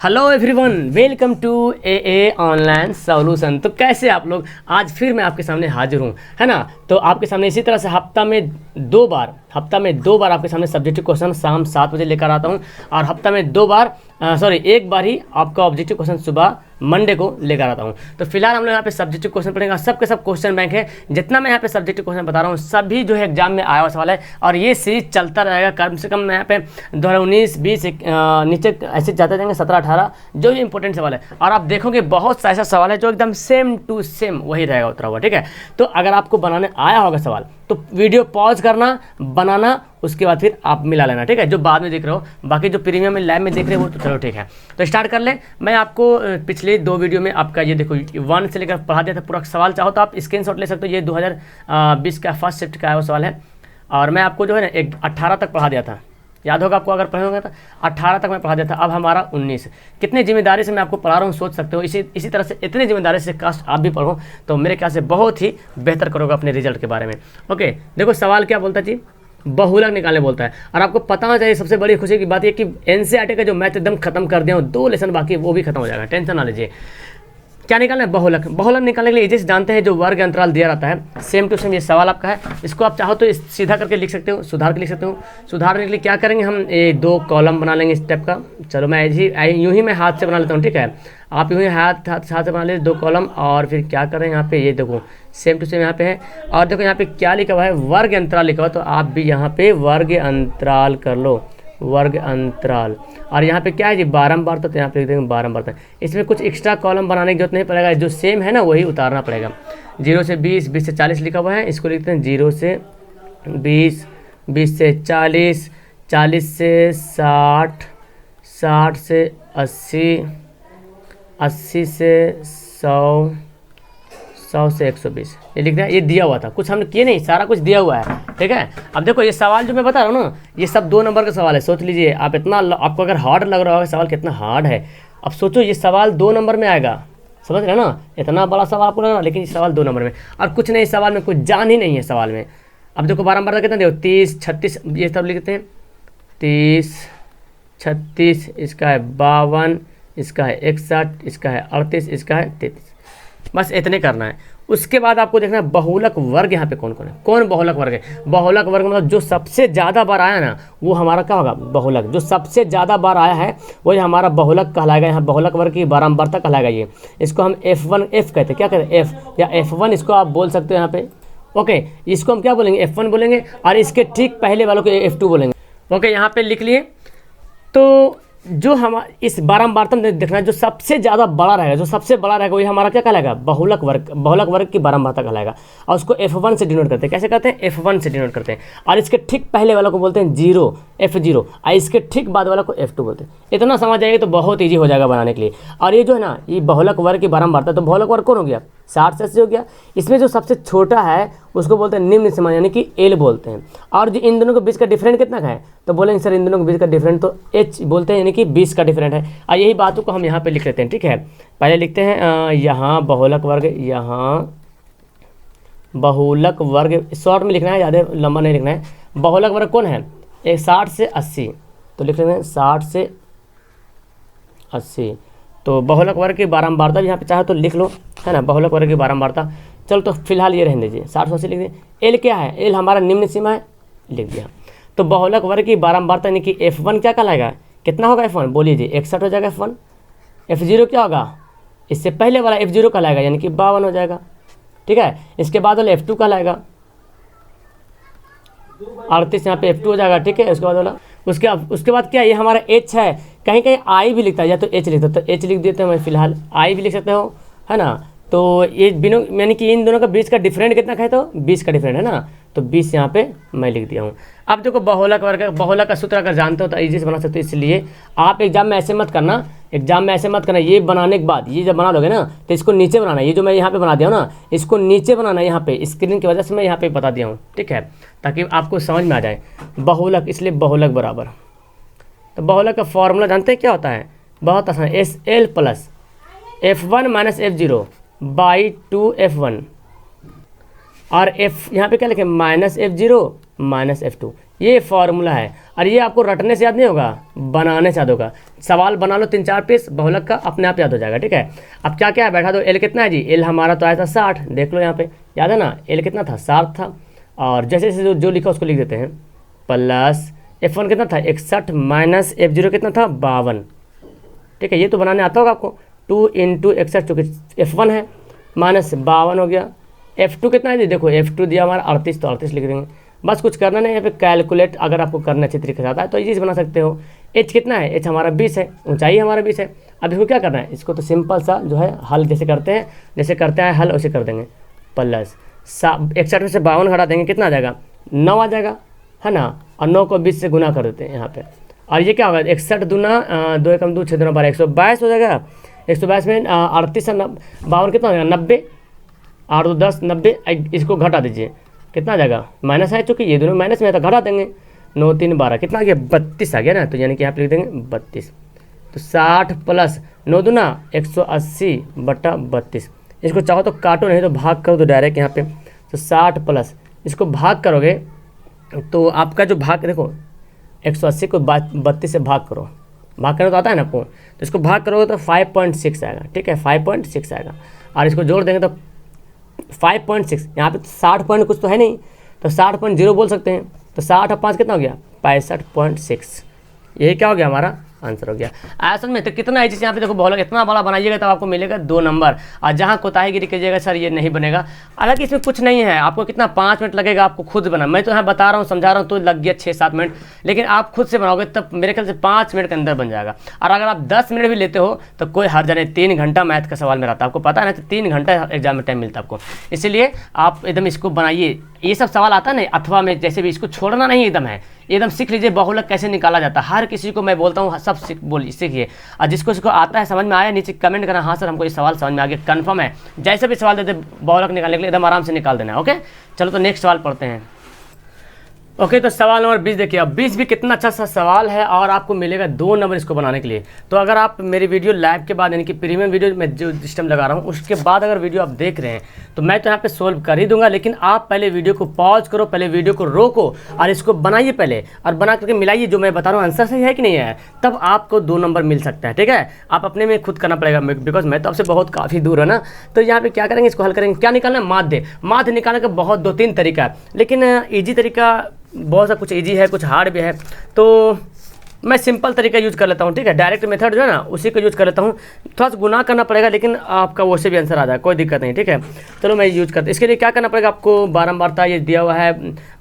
Hello everyone, welcome to a online solution. तो कैसे आप लोग, आज फिर मैं आपके सामने हाजिर हूँ, है ना। तो आपके सामने इसी तरह से हफ्ता में दो बार आपके सामने सब्जेक्टिव क्वेश्चन शाम 7 बजे लेकर आता हूँ, और हफ्ता में एक बार ही आपका ऑब्जेक्टिव क्वेश्चन सुबह मंडे को लेकर आता हूँ। तो फिलहाल हम लोग यहाँ पे सब्जेक्टिव क्वेश्चन पढ़ेंगे, सबके सब क्वेश्चन बैंक है। जितना मैं यहाँ पे सब्जेक्टिव क्वेश्चन बता रहा हूँ सभी जो है एग्जाम में आया हुआ सवाल है, और ये सीरीज चलता रहेगा। कम से कम मैं यहाँ पे 2019, 20 नीचे ऐसे जाते जाएंगे 17, 18 जो भी इंपॉर्टेंट सवाल है, और आप देखोगे बहुत सा ऐसा सवाल है जो एकदम सेम टू सेम वही रहेगा उतरा हुआ, ठीक है। तो अगर आपको बनाने आया होगा सवाल तो वीडियो पॉज करना, बनाना, उसके बाद फिर आप मिला लेना, ठीक है। जो बाद में देख रहे हो, बाकी जो प्रीमियम में लाइव में देख रहे हो वो तो चलो ठीक है। तो स्टार्ट कर ले। मैं आपको पिछले 2 वीडियो में आपका ये देखो 1 से लेकर पढ़ा दिया था पूरा सवाल। चाहो तो आप स्क्रीनशॉट ले सकते हो। ये 2020 का फर्स्ट शिफ्ट का वो सवाल है, और मैं आपको जो है ना 18 तक पढ़ा दिया था, याद होगा आपको, अगर पढ़े होंगे तो 18 तक मैं पढ़ा दिया था। अब हमारा 19। कितने जिम्मेदारी से मैं आपको पढ़ा रहा हूँ सोच सकते हो। इसी तरह से इतने जिम्मेदारी से कास्ट आप भी पढ़ो तो मेरे ख्याल से बहुत ही बेहतर करोगे अपने रिजल्ट के बारे में। ओके, देखो सवाल क्या बोलता है जी, बहुलक निकालने बोलता है। और आपको पता होना चाहिए, सबसे बड़ी खुशी की बात ये कि एनसीईआरटी का जो मैथ एकदम खत्म कर दिया हूँ, 2 लेसन बाकी वो भी खत्म हो जाएगा, टेंशन ना लीजिए। क्या निकालना है? बहुलक। बहुलक निकालने के लिए इसे जानते हैं, जो वर्ग अंतराल दिया रहता है सेम टू सेम ये सवाल आपका है। इसको आप चाहो तो सीधा करके लिख सकते हो, सुधार के लिख सकते हो। सुधारने के लिए क्या करेंगे, हम 2 कॉलम बना लेंगे इस टाइप का। चलो मैं यूँ ही मैं हाथ से बना लेता हूँ, ठीक है। आप यूँ ही हाथ से बना लीजिए 2 कॉलम, और फिर क्या करें यहाँ पे, ये देखो सेम टू सेम यहाँ पे है। और देखो यहाँ पे क्या लिखा हुआ है, वर्ग अंतराल लिखा हुआ है, तो आप भी यहाँ पे वर्ग अंतराल कर लो, वर्ग अंतराल। और यहाँ पे क्या है जी, बारंबारता, तो यहाँ पे लिख देंगे बारंबारता। इसमें कुछ एक्स्ट्रा कॉलम बनाने की जरूरत नहीं पड़ेगा, जो सेम है ना वही उतारना पड़ेगा। 0 से 20, 20 से 40 लिखा हुआ है, इसको लिखते हैं 0 से 20, 20 से 40, 40 से 60, 60 से 80, 80 से 100, 100 से 120, ये लिखना है। ये दिया हुआ था, कुछ हमने किए नहीं, सारा कुछ दिया हुआ है, ठीक है। अब देखो ये सवाल जो मैं बता रहा हूँ ना, ये सब 2 नंबर का सवाल है। सोच लीजिए आप, इतना आपको अगर हार्ड लग रहा होगा सवाल, कितना हार्ड है। अब सोचो ये सवाल 2 नंबर में आएगा, समझ रहे हो ना, इतना बड़ा सवाल आपको लगा, लेकिन ये सवाल 2 नंबर में। और कुछ नहीं, सवाल में कुछ जान ही नहीं है सवाल में। अब देखो बारंबार कितना देखो, 30, 36 ये सब लिखते हैं, 30, 36, इसका है 52, इसका है 61, इसका है 38, इसका है 33। बस इतने करना है। उसके बाद आपको देखना है बहुलक वर्ग यहाँ पे कौन कौन है, कौन बहुलक वर्ग है। बहुलक वर्ग मतलब जो सबसे ज़्यादा बार आया ना वो हमारा क्या होगा, बहुलक। जो सबसे ज़्यादा बार आया है वही हमारा बहुलक कहलाएगा। यहाँ बहुलक वर्ग की बारंबारता कहलाएगा ये। इसको हम F1 कहते हैं, क्या कहते हैं, F या F1 इसको आप बोल सकते हो यहाँ पे। ओके, इसको हम क्या बोलेंगे, F1 बोलेंगे, और इसके ठीक पहले वालों को F2 बोलेंगे। ओके, यहाँ पे लिख लिए। तो जो हम इस बारंबारता में देखना है, जो सबसे ज़्यादा बड़ा रहेगा, जो सबसे बड़ा रहेगा वही हमारा क्या कहलाएगा, बहुलक वर्ग। बहुलक वर्ग की बारंबारता कहलाएगा, और उसको F1 से डिनोट करते हैं। कैसे करते हैं, F1 से डिनोट करते हैं। और इसके ठीक पहले वालों को बोलते हैं 0, F0, और इसके ठीक बाद वालों को F2 बोलते हैं। इतना समझ जाएगा तो बहुत ईजी हो जाएगा बनाने के लिए। और ये जो है ना, ये बहुलक वर्ग की बारंबारता, तो बहुलक वर्ग कौन हो गया, 60 से 80 हो गया। इसमें जो सबसे छोटा है उसको बोलते हैं निम्न सीमा, यानी कि L बोलते हैं। और जो इन दोनों के बीच का डिफरेंट कितना का है, तो बोलेंगे सर इन दोनों के बीच का डिफरेंट तो H बोलते हैं, यानी कि 20 का डिफरेंट है। और यही बातों को हम यहाँ पे लिख लेते हैं, ठीक है। पहले लिखते हैं यहाँ बहुलक वर्ग, यहाँ बहुलक वर्ग शॉर्ट में लिखना है, ज़्यादा लंबा नहीं लिखना है। बहुलक वर्ग कौन है, 60 से 80, तो लिख लेते हैं 60 से 80। तो बहुलक वर्ग की बारंबारता भी यहाँ पे चाहे तो लिख लो, है ना, बहुलक वर्ग की बारंबारता। चलो तो फिलहाल ये रहने दीजिए, 60 से 80 लिख दिए। L क्या है, L हमारा निम्न सीमा है, लिख दिया। तो बहुलक वर्ग की बारंबारता यानी कि F1 क्या कहलाएगा, कितना होगा F1, बोलिए जी, 61 हो जाएगा F1। F0 क्या होगा, इससे पहले वाला F0 कहलाएगा, यानी कि 52 हो जाएगा, ठीक है। इसके बाद वाला F2 कहलाएगा, 38 यहाँ पे F2 हो जाएगा, ठीक है। उसके बाद वाला उसके बाद क्या, ये हमारा H है, कहीं कहीं I भी लिखता है, या तो H लिखता है, तो H लिख देते हैं। मैं फिलहाल I भी लिख सकते हो, है ना। तो ये बिनो यानी कि इन दोनों का बीच का डिफरेंट कितना है, तो 20 का डिफरेंट है ना, तो 20 यहाँ पे मैं लिख दिया हूँ। अब देखो बहुलक वर्ग, बहुलक का सूत्र अगर जानते हो तो ईजी से बना सकते हो। इसलिए आप एग्जाम में ऐसे मत करना, ये बनाने के बाद, ये जब बना लोगे ना तो इसको नीचे बनाना। ये जो मैं यहाँ पे बना दिया हूँ ना, इसको नीचे बनाना, यहाँ पे स्क्रीन की वजह से मैं यहाँ पे बता दिया हूँ, ठीक है, ताकि आपको समझ में आ जाए। बहुलक, इसलिए बहुलक बराबर, तो बहुलक का फॉर्मूला जानते हैं क्या होता है, बहुत आसान, SL plus F1 minus F0 by 2F1, और F यहाँ पे क्या लिखे, माइनस F0 माइनस F2, ये फार्मूला है। और ये आपको रटने से याद नहीं होगा, बनाने से याद होगा। सवाल बना लो 3-4 पीस बहुलक का, अपने आप याद हो जाएगा, ठीक है। अब क्या क्या है, बैठा दो। एल कितना है जी, एल हमारा तो आया था 60, देख लो यहाँ पे, याद है ना, एल कितना था 60 था। और जैसे जैसे जो लिखा उसको लिख देते हैं, प्लस F1 कितना था 61 माइनस F0 कितना था 52, ठीक है। ये तो बनाने आता होगा आपको। 2 × 61 चूँकि F1 है, माइनस 52 हो गया। F2 कितना है जी, देखो F2 दिया हमारा 38, तो 38 लिख देंगे। बस कुछ करना नहीं है, यहाँ पे कैलकुलेट अगर आपको करना अच्छे तरीके से आता है तो ये बना सकते हो। H कितना है, H हमारा 20 है, ऊंचाई हमारा 20 है। अब इसको क्या करना है, इसको तो सिंपल सा जो है हल जैसे करते हैं हल वैसे कर देंगे। प्लस 61 में से 52 घटा देंगे, कितना आ जाएगा 9 आ जाएगा, है ना। और 9 को 20 से गुना कर देते हैं यहाँ पे। और ये क्या होगा 61 दूना 2 एकम 2 6 दूना 12 122 हो जाएगा। 122 में 38 से 52 कितना हो जाएगा 90, 8 2 10 90। इसको घटा दीजिए, कितना आ जाएगा, माइनस है चूँकि ये दोनों माइनस में है तो घटा देंगे। 9 3 12 कितना आ गया 32 आ गया ना, तो यानी कि यहाँ पे लिख देंगे 32। तो 60 प्लस 9 दूना 180 बटा 32। इसको चाहो तो काटो, नहीं तो भाग करो तो डायरेक्ट यहाँ पे। तो 60 प्लस इसको भाग करोगे तो आपका जो भाग देखो 180 को 32 से भाग करो, भाग करना तो आता है ना आपको, तो इसको भाग करोगे तो 5.6 आएगा, ठीक है 5.6 आएगा। और इसको जोड़ देंगे तो 5.6, यहाँ पे 60 पॉइंट कुछ तो है नहीं, तो 60.0 बोल सकते हैं। तो 60 और 5 कितना हो गया 65.6, यही क्या हो गया हमारा आंसर हो गया। आया समझ में। तो कितना है जिस यहाँ पे देखो बहुलक इतना बड़ा बनाइएगा तब आपको मिलेगा 2 नंबर। और जहाँ कोताहीगिरी कीजिएगा सर ये नहीं बनेगा। हालांकि इसमें कुछ नहीं है, आपको कितना 5 मिनट लगेगा आपको खुद बना। मैं तो यहाँ बता रहा हूँ समझा रहा हूँ तो लग गया 6-7 मिनट, लेकिन आप खुद से बनाओगे तब मेरे ख्याल से 5 मिनट के अंदर बन जाएगा। और अगर आप 10 मिनट भी लेते हो तो कोई हर जाने 3 घंटा मैथ का सवाल में रहता है, आपको पता है ना, तो 3 घंटा एग्जाम में टाइम मिलता है आपको। इसलिए आप एकदम इसको बनाइए। ये सब सवाल आता है ना अथवा में, जैसे भी इसको छोड़ना नहीं एकदम है, एकदम सीख लीजिए बहुलक कैसे निकाला जाता है। हर किसी को मैं बोलता हूँ सब सीखिए। और जिसको आता है समझ में आया नीचे कमेंट करना, हाँ सर हमको ये सवाल समझ में आ गया, कन्फर्म है। जैसे भी सवाल देते बहुलक निकालने के लिए एकदम आराम से निकाल देना। ओके चलो तो नेक्स्ट सवाल पढ़ते हैं। ओके तो सवाल नंबर 20 देखिए। अब 20 भी कितना अच्छा सा सवाल है और आपको मिलेगा 2 नंबर इसको बनाने के लिए। तो अगर आप मेरी वीडियो लाइव के बाद यानी कि प्रीमियम वीडियो में जो सिस्टम लगा रहा हूँ उसके बाद अगर वीडियो आप देख रहे हैं तो मैं तो यहाँ पे सोल्व कर ही दूंगा, लेकिन आप पहले वीडियो को पॉज करो, पहले वीडियो को रोको और इसको बनाइए पहले, और बना करके मिलाइए जो मैं बता रहा हूँ आंसर सही है कि नहीं है, तब आपको 2 नंबर मिल सकता है। ठीक है, आप अपने में खुद करना पड़ेगा बिकॉज मैं तो आपसे बहुत काफ़ी दूर है ना। तो यहाँ पे क्या करेंगे, इसको हल करेंगे। क्या निकालना है, माध्य निकालने का बहुत 2-3 तरीका है, लेकिन ईजी तरीका बहुत सा कुछ इजी है कुछ हार्ड भी है, तो मैं सिंपल तरीका यूज़ कर लेता हूँ। ठीक है, डायरेक्ट मेथड जो है ना उसी को यूज़ कर लेता हूँ। थोड़ा सा गुना करना पड़ेगा लेकिन आपका वैसे भी आंसर आ जाए, कोई दिक्कत नहीं। ठीक है, चलो मैं यूज़ करता हूँ। इसके लिए क्या करना पड़ेगा, आपको बारंबारता ये दिया हुआ है,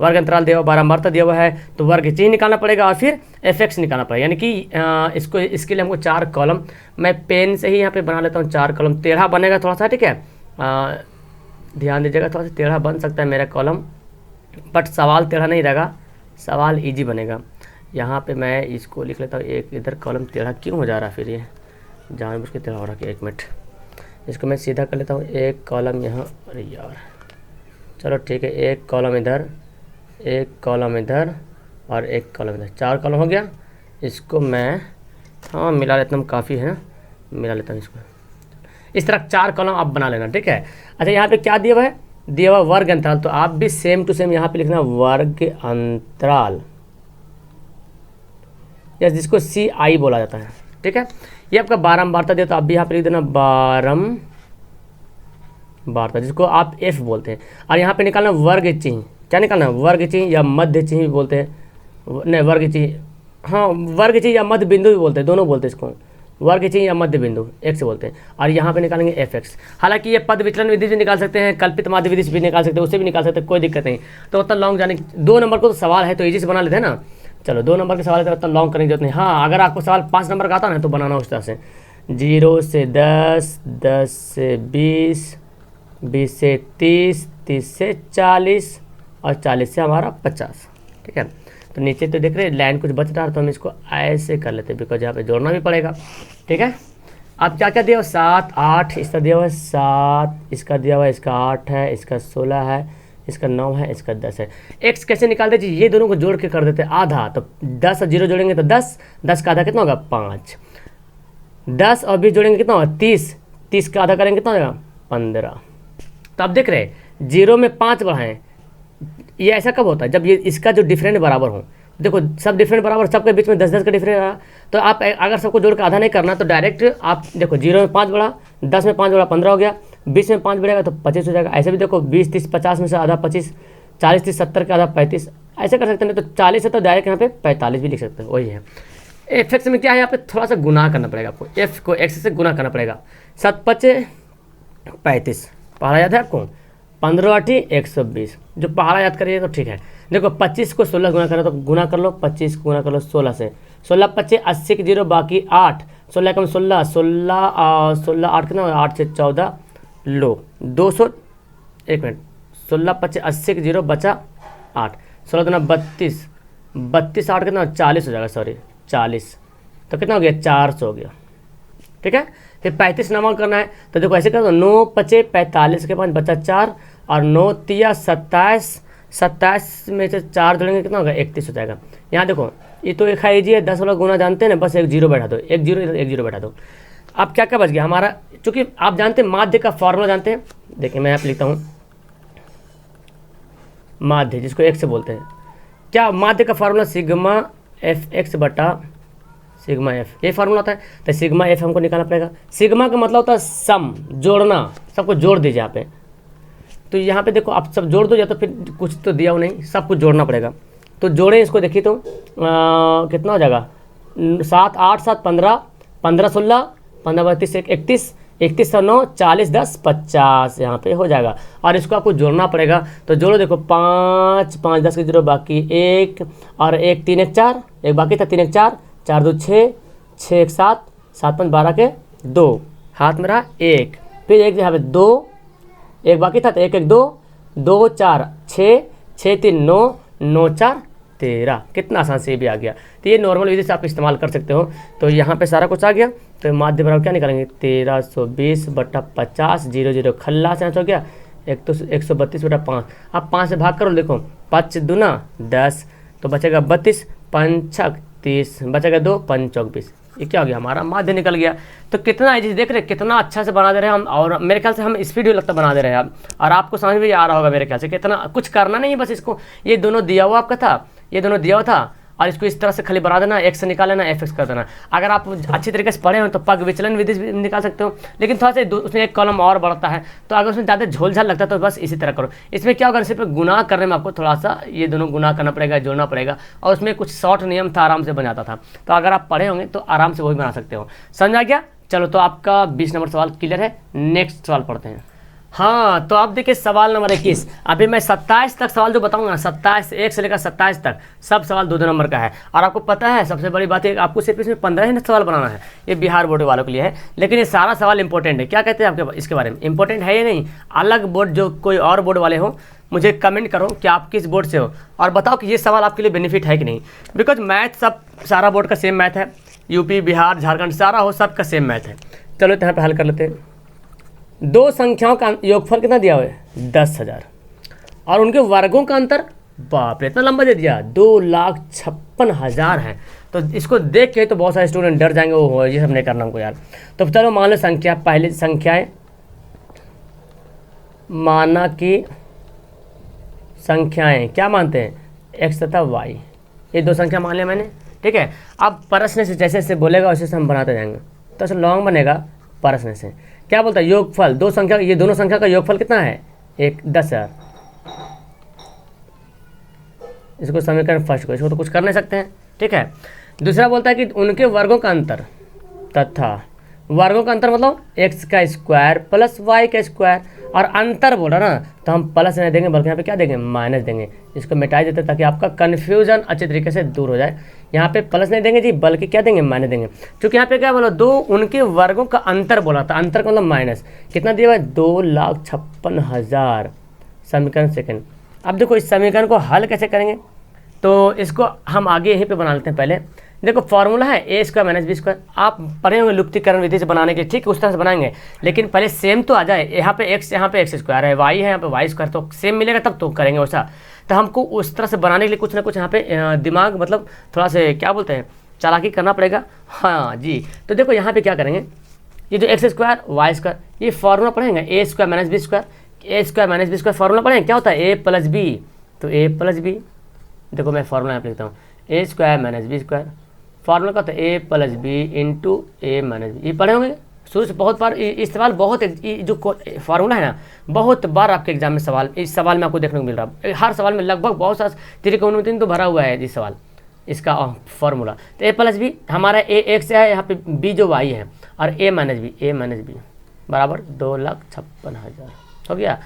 वर्ग अंतराल दिया हुआ, बारंबारता दिया हुआ है, तो वर्ग चिन्ह निकालना पड़ेगा और फिर एफ निकालना पड़ेगा। यानी कि इसके लिए हमको 4 कॉलम, मैं पेन से ही यहाँ पर बना लेता हूँ 4 कॉलम। टेढ़ा बनेगा थोड़ा सा, ठीक है, ध्यान दीजिएगा, थोड़ा सा टेढ़ा बन सकता है मेरा कॉलम, बट सवाल टेढ़ा नहीं रहेगा, सवाल इजी बनेगा। यहाँ पे मैं इसको लिख लेता हूँ, एक इधर कॉलम टेढ़ा क्यों हो जा रहा है, फिर ये जानबूझ के टेढ़ा हो रहा है। 1 मिनट, इसको मैं सीधा कर लेता हूँ, एक कॉलम यहाँ, अरे यार चलो ठीक है, एक कॉलम इधर, एक कॉलम इधर और एक कॉलम इधर, 4 कॉलम हो गया। इसको मैं मिला लेता हूँ, काफ़ी है ना, मिला लेता हूँ इसको। इस तरह 4 कॉलम आप बना लेना। ठीक है, अच्छा यहाँ पर क्या दिया हुआ है, दिया हुआ वर्ग अंतराल, तो आप भी सेम टू सेम यहाँ पे लिखना वर्ग अंतराल, या जिसको CI बोला जाता है। ठीक है, ये आपका बारंबारता दिया तो आप भी यहाँ पे लिख देना बारंबारता, जिसको आप F बोलते हैं। और यहाँ पे निकालना वर्ग चिन्ह, क्या निकालना, वर्ग चिन्ह या मध्य चिन्ह भी बोलते हैं, नहीं वर्ग चिन्ह, हाँ वर्ग चिन्ह या मध्य बिंदु भी बोलते हैं, दोनों बोलते हैं इसको, वर्ग चिन्ह या मध्य बिंदु x बोलते हैं। और यहाँ पे निकालेंगे fx। हालांकि ये पद विचलन विधि से निकाल सकते हैं, कल्पित माध्य विधि से भी निकाल सकते हैं, उससे भी निकाल सकते हैं, कोई दिक्कत नहीं। तो उतना लॉन्ग जाने 2 नंबर को तो सवाल है तो इजी से बना लेते हैं ना। चलो 2 नंबर के सवाल है तो उतना लॉन्ग करने की जरूरत नहीं। हाँ अगर आपको सवाल 5 नंबर का आता है ना तो बनाना उस तरह से, 0 से 10, 10 से 20, 20 से 30, 30 से 40 और 40 से हमारा 50। ठीक है, तो नीचे तो देख रहे हैं लाइन कुछ बच रहा है तो हम इसको ऐसे कर लेते हैं बिकॉज यहाँ पे जोड़ना भी पड़ेगा। ठीक है, अब क्या क्या दिया हुआ, 7 8, इसका दिया हुआ है 7, इसका दिया हुआ है, इसका 8 है, इसका 16 है, इसका 9 है, इसका 10 है। x कैसे निकालते हैं, ये दोनों को जोड़ के कर देते हैं आधा, तो 10 और 0 जोड़ेंगे तो 10, 10 का आधा कितना होगा 5, 10 और 20 जोड़ेंगे कितना होगा 30, 30 का आधा करेंगे कितना होगा 15। तो आप देख रहे हैं 0 में 5 बढ़ाएं ये ऐसा कब होता है, जब ये इसका जो डिफरेंट बराबर हो। देखो सब डिफरेंट बराबर, सबके बीच में 10-10 का डिफरेंस रहा, तो आप अगर सबको जोड़ के आधा नहीं करना तो डायरेक्ट आप देखो 0 में 5 बढ़ा, 10 में 5 बढ़ा 15 हो गया, 20 में 5 बढ़ेगा तो 25 हो जाएगा। ऐसे भी देखो 20, 30, 50 में से आधा 25, 40, 30, 70 का आधा 35, ऐसे कर सकते हैं। तो 40 है तो डायरेक्ट यहाँ पे 45 भी लिख सकते हैं, वही है। एफ एक्स में क्या है, यहाँ पे थोड़ा सा गुना करना पड़ेगा आपको, एफ को एक्स से गुना करना पड़ेगा। 7 5 35, पहाड़ा याद है आपको, 15 8 120, जो पहाड़ा याद करिए तो ठीक है। देखो 25 को 16 गुना करो तो गुना कर लो, 25 को गुना कर लो 16 से, 16 25 80 के 0 बाकी 8, 16 कम 16, 16 8 कितना, 8 से 14 लो 200, 1 मिनट, 16 25 80 के 0 बचा 8, 16 दूना 32, 32 8 कितना 40 हो जाएगा, सॉरी 40, तो कितना हो गया 400 हो गया, ठीक है। फिर 35 नंबर करना है तो देखो ऐसे कर दो, 9 25 45 के 5 बचा 4 और 9 3 27, 27 में से 4 जोड़ेंगे कितना होगा 31 हो जाएगा। यहाँ देखो ये तो एक है जी है, 10 वाला गुना जानते हैं ना, बस एक जीरो बैठा दो, एक जीरो बैठा दो। अब क्या क्या बच गया हमारा, चूँकि आप जानते हैं माध्य का फॉर्मूला जानते हैं, देखिए मैं यहाँ पे लिखता हूँ माध्य, जिसको एक से बोलते हैं। क्या माध्य का फार्मूला सिग्मा एफ एक्स बटा सिग्मा एफ, ये फार्मूला होता है। तो सिग्मा एफ हमको निकालना पड़ेगा। सिग्मा का मतलब होता है सम, जोड़ना, सबको जोड़ दीजिए यहाँ पे। तो यहाँ पे देखो आप सब जोड़ दो या तो फिर कुछ तो दिया हो नहीं, सब कुछ जोड़ना पड़ेगा। तो जोड़ें इसको, देखिए तो कितना हो जाएगा, 7 8 7 15, 15 16, 15 32 31, 31 9 40 10 50 यहाँ पे हो जाएगा। और इसको आपको जोड़ना पड़ेगा, तो जोड़ो देखो 5 5 10 के 0 बाकी 1 और 1 3 1 4, एक बाकी था 3 1 4, 4 2 6, 6 1 7, 7 5 12 के 2, हाथ में रहा 1, फिर एक यहाँ पे 2, एक बाकी था तो 1 1 2, 2 4 6, 6 3 9, 9 4 13, कितना आसान से ये भी आ गया। तो ये नॉर्मल विधि से आप इस्तेमाल कर सकते हो। तो यहाँ पे सारा कुछ आ गया, तो माध्य बराबर क्या निकालेंगे, 1320 बटा 50, 0 0 खल्ला से हो गया, 132 बटा 5। अब 5 से भाग करो, देखो 5 दूना 10, तो बचेगा 32, 5 6 30, बचेगा 2 5 चौक 20। ये क्या हो गया, हमारा माध्य निकल गया। तो कितना इजी, देख रहे कितना अच्छा से बना दे रहे हैं हम, और मेरे ख्याल से हम स्पीड भी लगता बना दे रहे हैं आप, और आपको समझ में आ रहा होगा मेरे ख्याल से। कितना कुछ करना नहीं है, बस इसको, ये दोनों दिया हुआ आपका था, ये दोनों दिया हुआ था, और इसको इस तरह से खाली बना देना, एक्स से निकाल लेना, एफ एक्स कर देना। अगर आप अच्छी तरीके से पढ़े हो तो पग विचलन विधि भी निकाल सकते हो, लेकिन थोड़ा सा उसमें एक कॉलम और बढ़ता है, तो अगर उसमें ज़्यादा झोलझाल लगता है तो बस इसी तरह करो। इसमें क्या होगा, सिर्फ गुना करने में आपको थोड़ा सा ये दोनों गुना करना पड़ेगा, जोड़ना पड़ेगा, और उसमें कुछ शॉर्ट नियम था, आराम से बन जाता था। तो अगर आप पढ़े होंगे तो आराम से वही बना सकते हो। समझ आ गया? चलो, तो आपका 20 नंबर सवाल क्लियर है। नेक्स्ट सवाल पढ़ते हैं। हाँ, तो आप देखिए सवाल नंबर 21। अभी मैं 27 तक सवाल जो बताऊंगा, 27 1 से लेकर 27 तक सब सवाल 2-2 नंबर का है। और आपको पता है सबसे बड़ी बात है, आपको सिर्फ इसमें 15 ही सवाल बनाना है। ये बिहार बोर्ड वालों के लिए है, लेकिन ये सारा सवाल इंपॉर्टेंट है। क्या कहते हैं आपके इसके बारे में, इंपॉर्टेंट है या नहीं? अलग बोर्ड जो कोई और बोर्ड वाले हो, मुझे कमेंट करो कि आप किस बोर्ड से हो, और बताओ कि ये सवाल आपके लिए बेनिफिट है कि नहीं। बिकॉज मैथ सब सारा बोर्ड का सेम मैथ है, यूपी बिहार झारखंड सारा हो, सबका सेम मैथ है। चलो यहाँ पे हल कर लेते हैं। दो संख्याओं का योगफल कितना दिया हुआ है, 10,000, और उनके वर्गों का अंतर, बाप रे इतना लंबा दे दिया, 2,56,000 है। तो इसको देख के तो बहुत सारे स्टूडेंट डर जाएंगे, वो ये सब नहीं करना हमको यार। तो चलो मान लो संख्या, पहले संख्याएं माना कि संख्याएं क्या मानते हैं, एक्स तथा वाई, ये दो संख्या मान लिया मैंने, ठीक है। अब प्रश्न से जैसे जैसे बोलेगा वैसे से हम बनाते जाएंगे, तो ऐसे लॉन्ग बनेगा। प्रश्न से क्या बोलता है, योगफल दो संख्या, ये दोनों संख्या का योगफल कितना है, 10,000। इसको समीकरण फर्स्ट को, इसको तो कुछ कर नहीं सकते हैं, ठीक है। दूसरा बोलता है कि उनके वर्गों का अंतर, तथा वर्गों का अंतर मतलब एक्स का स्क्वायर प्लस वाई का स्क्वायर, और अंतर बोला ना तो हम प्लस नहीं देंगे बल्कि यहाँ पे क्या देंगे, माइनस देंगे। इसको मिटा देते ताकि आपका कन्फ्यूजन अच्छे तरीके से दूर हो जाए। यहाँ पे प्लस नहीं देंगे जी, बल्कि क्या देंगे, माइनस देंगे। क्योंकि यहाँ पे क्या बोला, दो उनके वर्गों का अंतर बोला था, अंतर का मतलब माइनस। कितना दिया हुआ है, 2,56,000। समीकरण सेकंड। अब देखो इस समीकरण को हल कैसे करेंगे, तो इसको हम आगे यहीं पे बना लेते हैं। पहले देखो फॉर्मूला है a square minus b square, आप पढ़े होंगे लुप्तीकरण विधि से बनाने के, ठीक उस तरह से बनाएंगे, लेकिन पहले सेम तो आ जाए। यहाँ पे एक्स स्क्वायर है, वाई है यहाँ पे वाई स्क्वायर, तो सेम मिलेगा तब तो करेंगे वैसा। तो हमको उस तरह से बनाने के लिए कुछ ना कुछ यहाँ पे दिमाग मतलब थोड़ा से क्या बोलते हैं, चालाकी करना पड़ेगा। हाँ जी, तो देखो यहाँ पे क्या करेंगे, ये जो एक्स स्क्वायर वाई स्क्वायर, ये फॉर्मूला पढ़ेंगे, a square minus b square, a square minus b square formula पढ़ेंगे, क्या होता है, ए प्लस बी तो ए प्लस बी, देखो मैं फॉर्मूला यहाँ पे लिखता हूँ, a square minus b square, formula का होता है a plus b into a minus b. ये पढ़े होंगे शुरू से बहुत बार, इस सवाल बहुत, जो फार्मूला है ना बहुत बार आपके एग्जाम में सवाल, इस सवाल में आपको देखने को मिल रहा है, हर सवाल में लगभग बहुत सारा त्रिकोणमिति तो भरा हुआ है इस सवाल, इसका फार्मूला। तो ए प्लस बी हमारा ए एक्स है, यहाँ पे बी जो वाई है, और ए माइनस बी बराबर 2,56,000 हो गया।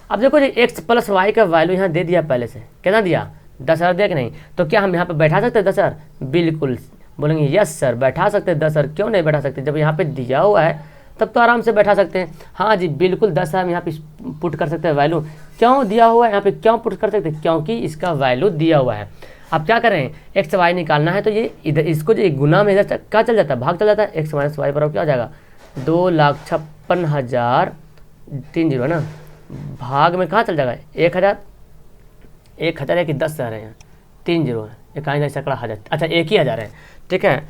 अब देखो जी एक्स प्लस वाई का वैल्यू यहाँ दे दिया पहले से, कितना दिया 10,000 दिया कि नहीं, तो क्या हम यहाँ पे बैठा सकते हैं 10,000? बिल्कुल बोलेंगे यस सर बैठा सकते हैं 10,000, क्यों नहीं बैठा सकते, जब यहाँ पे दिया हुआ है तब तो आराम से बैठा सकते हैं। हाँ जी बिल्कुल 10,000 हम यहाँ पे पुट कर सकते हैं वैल्यू, क्यों दिया हुआ है यहाँ पे, क्यों पुट कर सकते हैं, क्योंकि इसका वैल्यू दिया हुआ है। अब क्या करें, एक्स वाई निकालना है तो ये इधर इसको जो गुना में इधर क्या चल जाता है, भाग चल जाता है, एक्स माइनस वाई बराबर क्या हो जाएगा 2,56,000 3 जीरो है ना, भाग में कहाँ चल जाएगा 1,000 है कि 10,000 है, यहाँ 3 जीरो है, एक आइंदा सैकड़ा 1,000, अच्छा 1,000 है, ठीक है।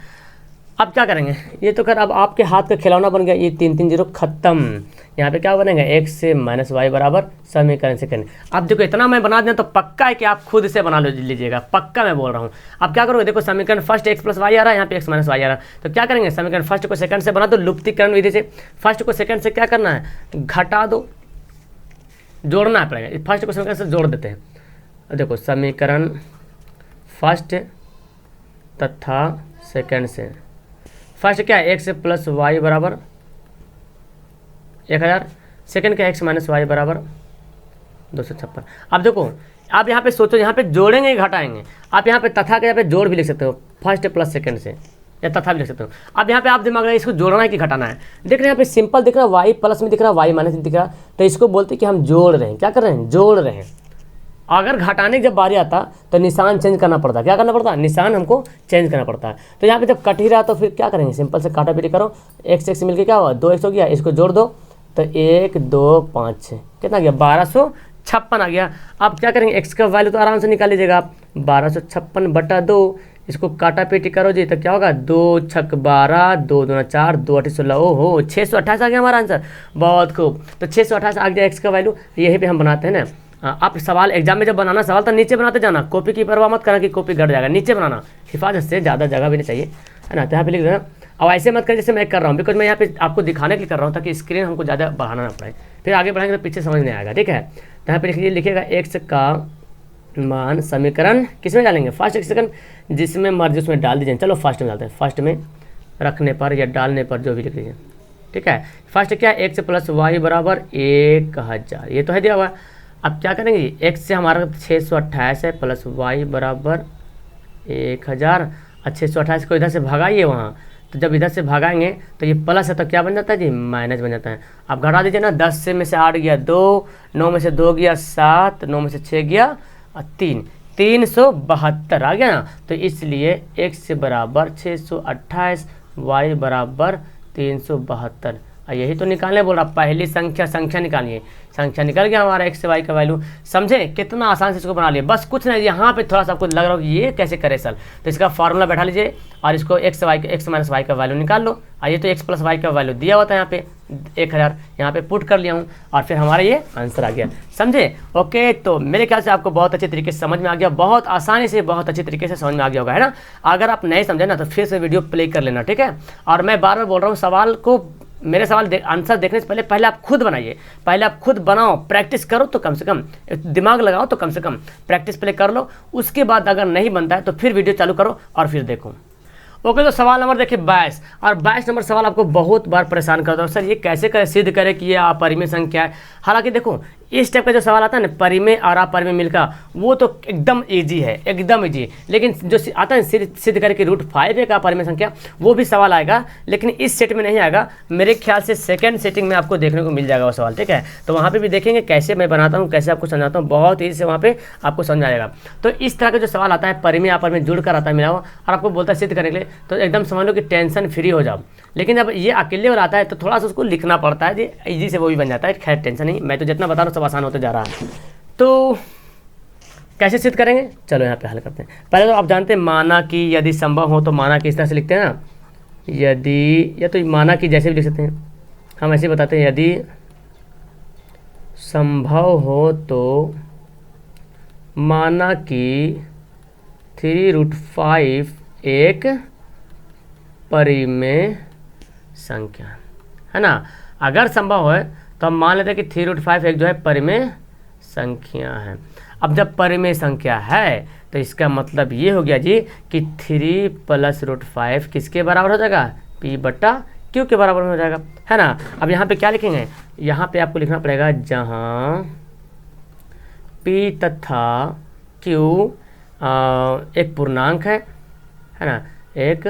अब क्या करेंगे, ये तो कर अब आपके हाथ का खिलौना बन गया, ये 3 जीरो खत्म। यहाँ पे क्या बनेगा एक्स से माइनस वाई बराबर समीकरण से करने। अब देखो इतना मैं बना दें तो पक्का है कि आप खुद से बना लीजिएगा, पक्का मैं बोल रहा हूँ। अब क्या करोगे, देखो समीकरण फर्स्ट एक्स प्लस वाई आ रहा है, यहाँ पे एक्स माइनस वाई आ रहा है, तो क्या करेंगे समीकरण फर्स्ट को सेकंड से बना दो लुप्तीकरण विधि से, फर्स्ट को सेकंड से क्या करना है घटा दो, जोड़ना पड़ेगा, फर्स्ट को सेकंड से जोड़ देते हैं। देखो समीकरण फर्स्ट तथा सेकंड से, फर्स्ट क्या है एक्स प्लस वाई बराबर 1,000, सेकंड क्या एक्स माइनस वाई बराबर 256। अब देखो आप यहाँ पे सोचो, यहाँ पे जोड़ेंगे घटाएंगे, आप यहाँ पे तथा के यहाँ पे जोड़ भी लिख सकते हो फर्स्ट प्लस सेकंड से, या तथा भी लिख सकते हो। अब यहाँ पे आप दिमाग लगा इसको जोड़ना है कि घटाना है, देख रहे हैं यहाँ पे सिंपल दिख रहा है, वाई प्लस में दिख रहा है वाई माइनस में दिख रहा है, तो इसको बोलते हैं कि हम जोड़ रहे हैं, क्या कर रहे हैं जोड़ रहे हैं। अगर घटाने की जब बारी आता तो निशान चेंज करना पड़ता, क्या करना पड़ता, निशान हमको चेंज करना पड़ता है। तो यहाँ पे जब कट ही रहा तो फिर क्या करेंगे, सिंपल से काटा पीटी करो, एक्स एक्स मिलकर क्या हुआ 2x हो गया, इसको जोड़ दो तो 1 2 5 6 कितना गया 1256 आ गया। अब क्या करेंगे एक्स का वैल्यू तो आराम से निकाल लीजिएगा आप, 1256 बटा 2, इसको काटा पीटी करो जी तो क्या होगा 2 छक 12 2 दूना 4 2 8 16, ओहो 628 आ गया हमारा आंसर, बहुत खूब। तो 628 आ गया एक्स का वैल्यू, यही पे हम बनाते हैं ना। आप सवाल एग्जाम में जब बनाना सवाल तो नीचे बनाते जाना, कॉपी की परवाह मत करना कि कॉपी घट जाएगा, नीचे बनाना हिफाजत से, ज़्यादा जगह भी नहीं चाहिए है ना, तो यहाँ पे लिख देना। अब ऐसे मत कर जैसे मैं कर रहा हूँ, बिकॉज मैं यहाँ पे आपको दिखाने के लिए कर रहा हूँ ताकि स्क्रीन हमको ज़्यादा बढ़ाना ना पड़े, फिर आगे बढ़ाएंगे तो पीछे समझ नहीं आएगा, ठीक है। तो यहाँ पे लिखिएगा एक्स का मान समीकरण किस में डालेंगे, फर्स्ट सेकंड जिसमें मर्जी उसमें डाल दीजिए, चलो फर्स्ट में डालते हैं, फर्स्ट में रखने पर या डालने पर जो भी लिख लीजिए, ठीक है। फर्स्ट क्या एक्स प्लस वाई बराबर 1,000, ये तो है दिया हुआ। अब क्या करेंगे एक्स से हमारा 628 है प्लस वाई बराबर 1,000, 628 को इधर से भगाइए वहाँ, तो जब इधर से भगाएंगे तो ये प्लस है तो क्या बन जाता है जी माइनस बन जाता है। अब घटा दीजिए ना, 10 से में से 8 गया 2, 9 में से 2 गया 7, 9 में से 6 गया 3, 372 आ गया ना। तो इसलिए x बराबर 628, y बराबर 372, यही तो निकालने बोल रहा, पहली संख्या निकालिए, संख्या निकल गया हमारा एक्स से वाई का वैल्यू। समझे कितना आसान से इसको बना लिया, बस कुछ नहीं, यहाँ पे थोड़ा सा आपको लग रहा हो कि ये कैसे करे सर, तो इसका फार्मूला बैठा लीजिए और इसको एक्स माइनस वाई का वैल्यू निकाल लो। ये तो एक्स प्लस वाई का वैल्यू दिया हुआ था यहाँ पे 1,000, यहाँ पे पुट कर लिया हूँ और फिर हमारा ये आंसर आ गया। समझे ओके, तो मेरे ख्याल से आपको बहुत अच्छे तरीके से समझ में आ गया, बहुत आसानी से बहुत अच्छे तरीके से समझ में आ गया होगा, है ना। अगर आप नहीं समझे ना तो फिर से वीडियो प्ले कर लेना, ठीक है। और मैं बार बार बोल रहा हूँ सवाल को, मेरे सवाल आंसर देखने से पहले आप खुद बनाइए, पहले आप खुद बनाओ, प्रैक्टिस करो तो कम से कम, दिमाग लगाओ तो कम से कम प्रैक्टिस पहले कर लो, उसके बाद अगर नहीं बनता है तो फिर वीडियो चालू करो और फिर देखो। ओके, तो सवाल नंबर देखिए 22, और 22 नंबर सवाल आपको बहुत बार परेशान करता है, सर ये कैसे करें, सिद्ध करें कि ये अपरिमेय संख्या है। हालांकि देखो इस टाइप का जो सवाल आता है ना परिमेय और अपरिमेय मिलकर, वो तो एकदम इजी है, एकदम इजी। लेकिन जो आता है सिद्ध करें कि √5 एक अपरिमेय संख्या, वो भी सवाल आएगा, लेकिन इस सेट में नहीं आएगा, मेरे ख्याल से सेकंड सेटिंग में आपको देखने को मिल जाएगा वो सवाल, ठीक है। तो वहाँ पे भी देखेंगे कैसे मैं बनाता हूँ, कैसे आपको समझाता हूँ, बहुत ईजी से वहाँ पे आपको समझ आएगा। तो इस तरह का जो सवाल आता है परिमेय अपरिमेय जुड़कर आता है मिला हुआ, और आपको बोलता है सिद्ध करने के लिए, तो एकदम समझ लो कि टेंशन फ्री हो जाओ। लेकिन जब ये अकेले वाला आता है तो थोड़ा सा उसको लिखना पड़ता है, इजी से वो भी बन जाता है, खैर टेंशन नहीं, मैं तो जितना बता रहा हूँ सब आसान होते जा रहा है। तो कैसे सिद्ध करेंगे, चलो यहाँ पे हल करते हैं। पहले तो आप जानते हैं माना कि यदि संभव हो, तो माना कि इस तरह से लिखते हैं ना, यदि, या तो माना कि जैसे भी लिख सकते हैं, हम ऐसे बताते हैं यदि संभव हो तो माना कि 3√5 एक परिमेय संख्या है ना। अगर संभव है तो हम मान लेते हैं कि 3√5 एक जो है परिमेय संख्या है। अब जब परिमेय संख्या है तो इसका मतलब ये हो गया जी कि 3 + √5 किसके बराबर हो जाएगा, P/Q के बराबर में हो जाएगा, है ना। अब यहाँ पे क्या लिखेंगे, यहाँ पे आपको लिखना पड़ेगा जहाँ P तथा Q एक पूर्णांक है ना, एक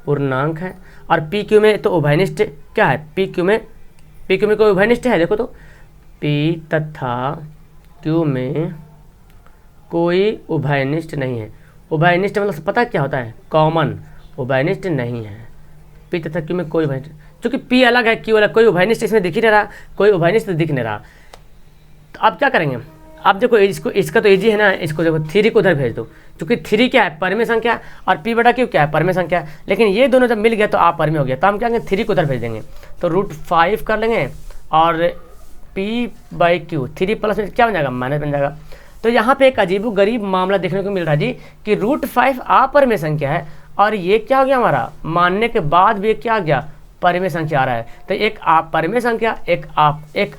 पूर्णांक है। और PQ में तो उभयनिष्ठ क्या है, PQ में कोई उभयनिष्ठ है, देखो तो P तथा Q में कोई उभयनिष्ठ नहीं है। उभयनिष्ठ मतलब पता क्या होता है, कॉमन, उभयनिष्ठ नहीं है। P तथा Q में कोई उभयनिष्ठ, चूँकि P अलग है Q अलग, कोई उभयनिष्ठ इसमें दिख ही नहीं रहा, कोई उभयनिष्ठ दिख नहीं रहा। तो अब क्या करेंगे, अब देखो इसका तो इजी है ना, इसको देखो 3 को उधर भेज दो, क्योंकि 3 क्या है, परिमेय संख्या, और P/Q क्या है, परिमेय संख्या। लेकिन ये दोनों जब मिल गया तो अपरिमेय हो गया, तो हम क्या करेंगे 3 को उधर भेज देंगे, तो √5 कर लेंगे और P/Q 3 प्लस में क्या बन जाएगा, माइनस बन जाएगा। तो यहाँ पे एक अजीबोगरीब मामला देखने को मिल रहा है जी कि √5 अपरिमेय संख्या है और ये क्या हो गया हमारा, मानने के बाद भी क्या आ गया, परिमेय संख्या आ रहा है। तो एक अपरिमेय संख्या, एक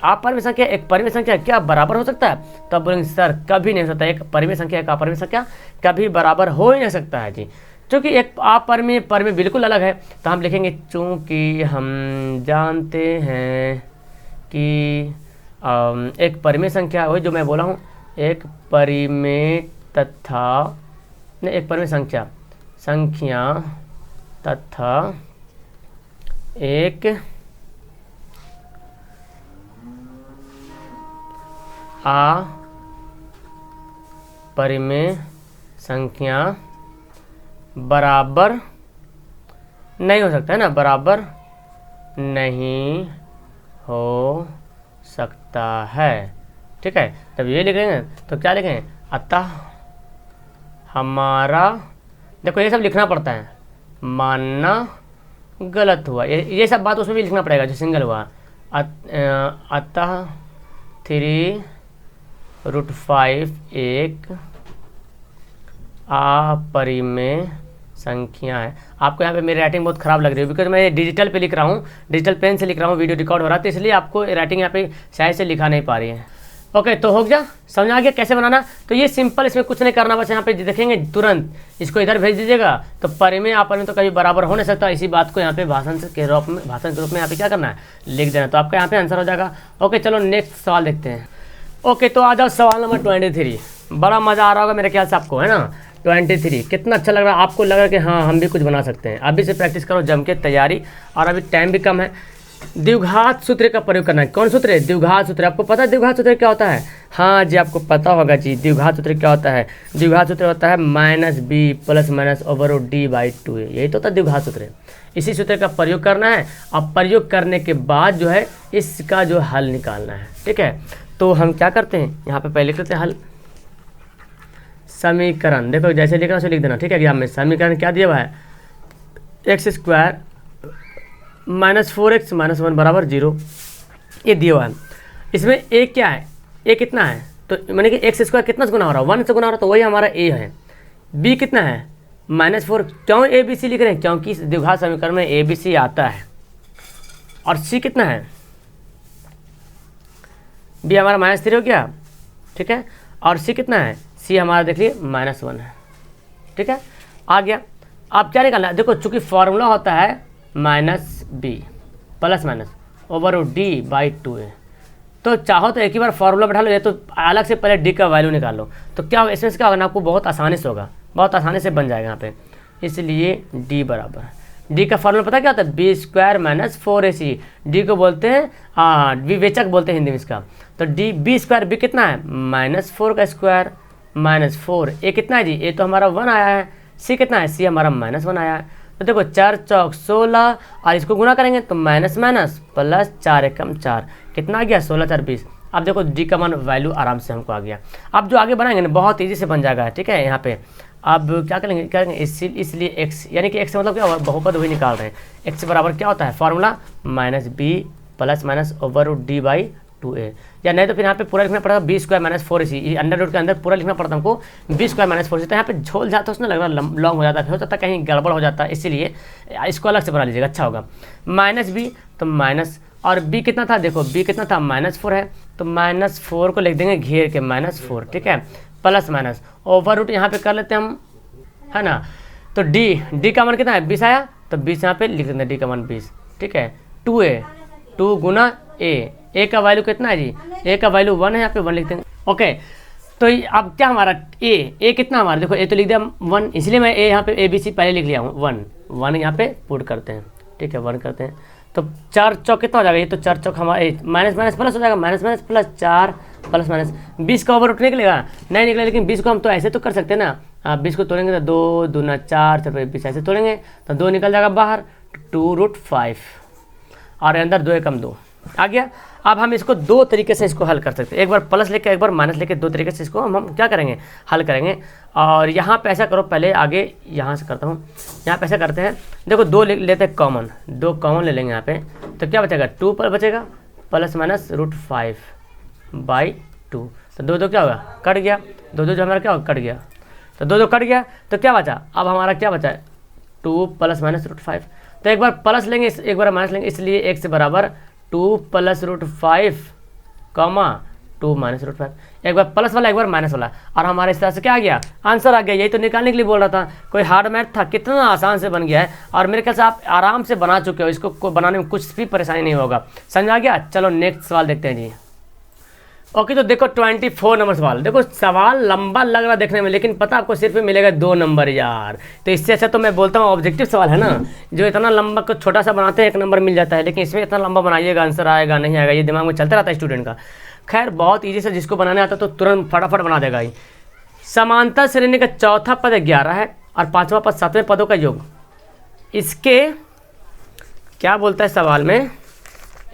अपरिमेय संख्या, एक परिमेय संख्या क्या बराबर हो सकता है, तब बोलेंगे सर कभी नहीं हो सकता, एक परिमेय संख्या एक अपरिमेय संख्या कभी बराबर हो ही नहीं सकता है जी, क्योंकि एक अपरिमेय परिमेय बिल्कुल अलग है। तो हम लिखेंगे चूँकि हम जानते हैं कि एक परिमेय संख्या, वही जो मैं बोला हूँ, एक परिमेय तथा एक परिमेय संख्या तथा एक अपरिमेय संख्या बराबर नहीं हो सकता है ना, बराबर नहीं हो सकता है, ठीक है। तब ये लिखेंगे तो क्या लिखेंगे, अतः हमारा, देखो ये सब लिखना पड़ता है, मानना गलत हुआ, ये सब बात उसमें भी लिखना पड़ेगा जो सिंगल हुआ। अतः 3√5 एक अपरिमेय संख्या है। आपको यहाँ पे मेरी राइटिंग बहुत ख़राब लग रही है, बिकॉज मैं डिजिटल पे लिख रहा हूँ, डिजिटल पेन से लिख रहा हूँ, वीडियो रिकॉर्ड हो रहा है, तो इसलिए आपको राइटिंग यहाँ पे शायद से लिखा नहीं पा रही है। ओके, तो हो गया, समझ आ गया कैसे बनाना। तो ये सिंपल, इसमें कुछ नहीं करना, बस यहाँ पे देखेंगे तुरंत इसको इधर भेज दीजिएगा, तो परिमेय अपरिमेय तो कभी बराबर हो नहीं सकता। इसी बात को यहाँ पे भाषण के रूप में यहाँ पे क्या करना है, लिख देना, तो आपका यहाँ पे आंसर हो जाएगा। ओके, चलो नेक्स्ट सवाल देखते हैं। ओके, तो आ जाओ सवाल नंबर 23। बड़ा मज़ा आ रहा होगा मेरे ख्याल से आपको, है ना। 23 कितना अच्छा लग रहा है, आपको लग रहा है कि हाँ हम भी कुछ बना सकते हैं। अभी से प्रैक्टिस करो, जम के तैयारी, और अभी टाइम भी कम है। द्विघात सूत्र का प्रयोग करना है। कौन सूत्र है, द्विघात सूत्र। आपको पता है द्विघात सूत्र क्या होता है, हाँ जी आपको पता होगा जी। द्विघात सूत्र क्या होता है, द्विघात सूत्र होता है -b + -d/2। यही तो होता है द्विघात सूत्र। इसी सूत्र का प्रयोग करना है, और प्रयोग करने के बाद जो है इसका जो हल निकालना है, ठीक है। तो हम क्या करते हैं, यहाँ पे पहले लिख लेते हैं हल, समीकरण। देखो जैसे लिख रहा है लिख देना, ठीक है। एग्जाम में समीकरण क्या दिया हुआ है, x² -4x - 1 बराबर 0, ये दिया हुआ है। इसमें a क्या है, a कितना है, तो मैंने कि x² कितना से गुना हो रहा है, 1 से गुना हो रहा है, तो वही हमारा a है। b कितना है, -4। क्यों a b c लिख रहे हैं, क्योंकि द्विघात समीकरण में a b c आता है। और c कितना है, b हमारा -3 हो गया, ठीक है। और c कितना है, c हमारा देख लिए -1 है, ठीक है, आ गया। अब क्या निकालना है, देखो चूंकि फॉर्मूला होता है -b ± d/2 है, तो चाहो तो एक ही बार फॉर्मूला बैठा लो, या तो अलग से पहले d का वैल्यू निकाल लो। तो क्या होगा, इसमें क्या होगा ना, आपको बहुत आसानी से होगा, बहुत आसानी से बन जाएगा यहाँ पे। इसलिए d बराबर, d का फॉर्मूला पता क्या होता है, b² - 4ac। d को बोलते हैं विवेचक बोलते हैं हिंदी में इसका। तो b² b कितना है, -4 का स्क्वायर -4, a कितना है जी, a तो हमारा 1 आया है, c कितना है, c हमारा -1 आया है। तो देखो 4 चौक 16, और इसको गुना करेंगे तो माइनस प्लस 4 एकम 4, कितना आ गया, 16 4 20। अब देखो डी का मान वैल्यू आराम से हमको आ गया। अब जो आगे बनाएंगे ना बहुत ईजी से बन जाएगा, ठीक है। यहाँ पे अब क्या करेंगे इसलिए x, यानी कि x मतलब क्या होगा, बहुपद वही निकाल रहे हैं। x बराबर क्या होता है, फॉर्मूला -b ± d/2 2a, या नहीं तो फिर यहाँ पे पूरा लिखना पड़ेगा बी स्क्वायर माइनस 4ac, ये अंडर रूट के अंदर पूरा लिखना पड़ता है हमको बी स्क्वायर माइनस 4ac। तो यहाँ पे झोल जाता है उसमें लग रहा है लॉन्ग हो जाता है, हो सकता है कहीं गड़बड़ हो जाता है, इसीलिए इसको अलग से बना लीजिएगा, अच्छा होगा। माइनस बी तो माइनस, और b कितना था देखो, b कितना था -4 है, तो -4 को लिख देंगे घेर के -4, ठीक है, प्लस माइनस ओवर रूट यहाँ पे कर लेते हैं हम, है ना। तो d का मान कितना है 20 आया, तो 20 यहाँ पे लिख देते हैं, d का मान 20, ठीक है। 2a 2 गुना a का वैल्यू कितना है जी, a का वैल्यू 1 है, यहाँ पे 1 लिख देंगे, ओके। तो अब क्या हमारा a कितना हमारा देखो, a तो लिख दिया 1, इसलिए मैं a यहाँ पे ABC पहले लिख लिया हूँ 1 यहाँ पे पुट करते हैं, ठीक है, 1 करते हैं। तो 4 चौक कितना हो जाएगा, ये तो 4 चौक हमारे माइनस माइनस प्लस हो जाएगा, minus minus plus 4 plus minus 20 का ओवर रूट निकलेगा, नहीं निकलेगा, लेकिन 20 को हम तो ऐसे तो कर सकते हैं ना, 20 को तोड़ेंगे तो 2 दूना 4 4 20 ऐसे तोड़ेंगे तो 2 निकल जाएगा बाहर, 2√5 और अंदर 2 एकम 2 आ गया। अब हम इसको दो तरीके से इसको हल कर सकते हैं, एक बार प्लस लेके एक बार माइनस लेके, दो तरीके से इसको हम क्या करेंगे हल करेंगे। और यहाँ पे ऐसा करो, पहले आगे यहाँ से करता हूँ, यहाँ पे ऐसा करते हैं, देखो 2 लेते हैं कॉमन, 2 कॉमन ले लेंगे यहाँ पे, तो क्या बचेगा 2 पर बचेगा प्लस माइनस √5/2, तो 2 क्या होगा कट गया, 2 जो हमारा क्या होगा कट गया, तो 2 कट गया, तो क्या बचा अब हमारा क्या बचा है 2 प्लस माइनस √5। तो एक बार प्लस लेंगे एक बार माइनस लेंगे, इसलिए x से बराबर 2 प्लस √5 कॉमा 2 माइनस √5, एक बार प्लस वाला एक बार माइनस वाला, और हमारे इस तरह से क्या आ गया आंसर आ गया। यही तो निकालने के लिए बोल रहा था, कोई हार्ड मैथ था, कितना आसान से बन गया है, और मेरे ख्याल से आप आराम से बना चुके हो, इसको बनाने में कुछ भी परेशानी नहीं होगा, समझ आ गया। चलो नेक्स्ट सवाल देखते हैं जी। ओके, तो देखो 24 नंबर सवाल, देखो सवाल लंबा लग रहा देखने में, लेकिन पता आपको सिर्फ मिलेगा 2 नंबर यार। तो इससे अच्छा तो मैं बोलता हूँ ऑब्जेक्टिव सवाल है ना, जो इतना लंबा को छोटा सा बनाते हैं 1 नंबर मिल जाता है, लेकिन इसमें इतना लंबा बनाइएगा आंसर आएगा नहीं आएगा, ये दिमाग में चलता रहता है स्टूडेंट का। खैर बहुत ईजी से जिसको बनाने आता तो तुरंत फटाफट बना देगा ही। समांतर श्रेणी का चौथा पद 11 है और 5वां पद 7वें पदों का योग, इसके क्या बोलता है सवाल में,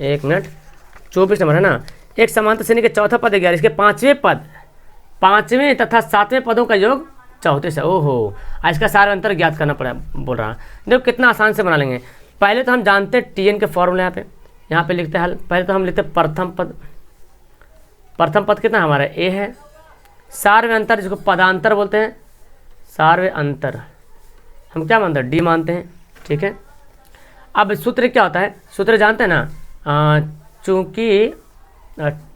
1 मिनट, 24 नंबर है ना। एक समांतर श्रेणी के चौथा पद 11, इसके 5वें तथा 7वें पदों का योग 34 है। ओहो, इसका सारा अंतर ज्ञात करना पड़ा बोल रहा है। देखो कितना आसान से बना लेंगे। पहले तो हम जानते हैं TN के फॉर्मूले, यहाँ पे लिखते हैं हल। पहले तो हम लिखते हैं प्रथम पद कितना हमारा A है, सारवें अंतर जिसको पदांतर बोलते हैं, सारवें अंतर हम क्या मानते हैं D मानते हैं, ठीक है। अब सूत्र क्या होता है, सूत्र जानते हैं ना, चूँकि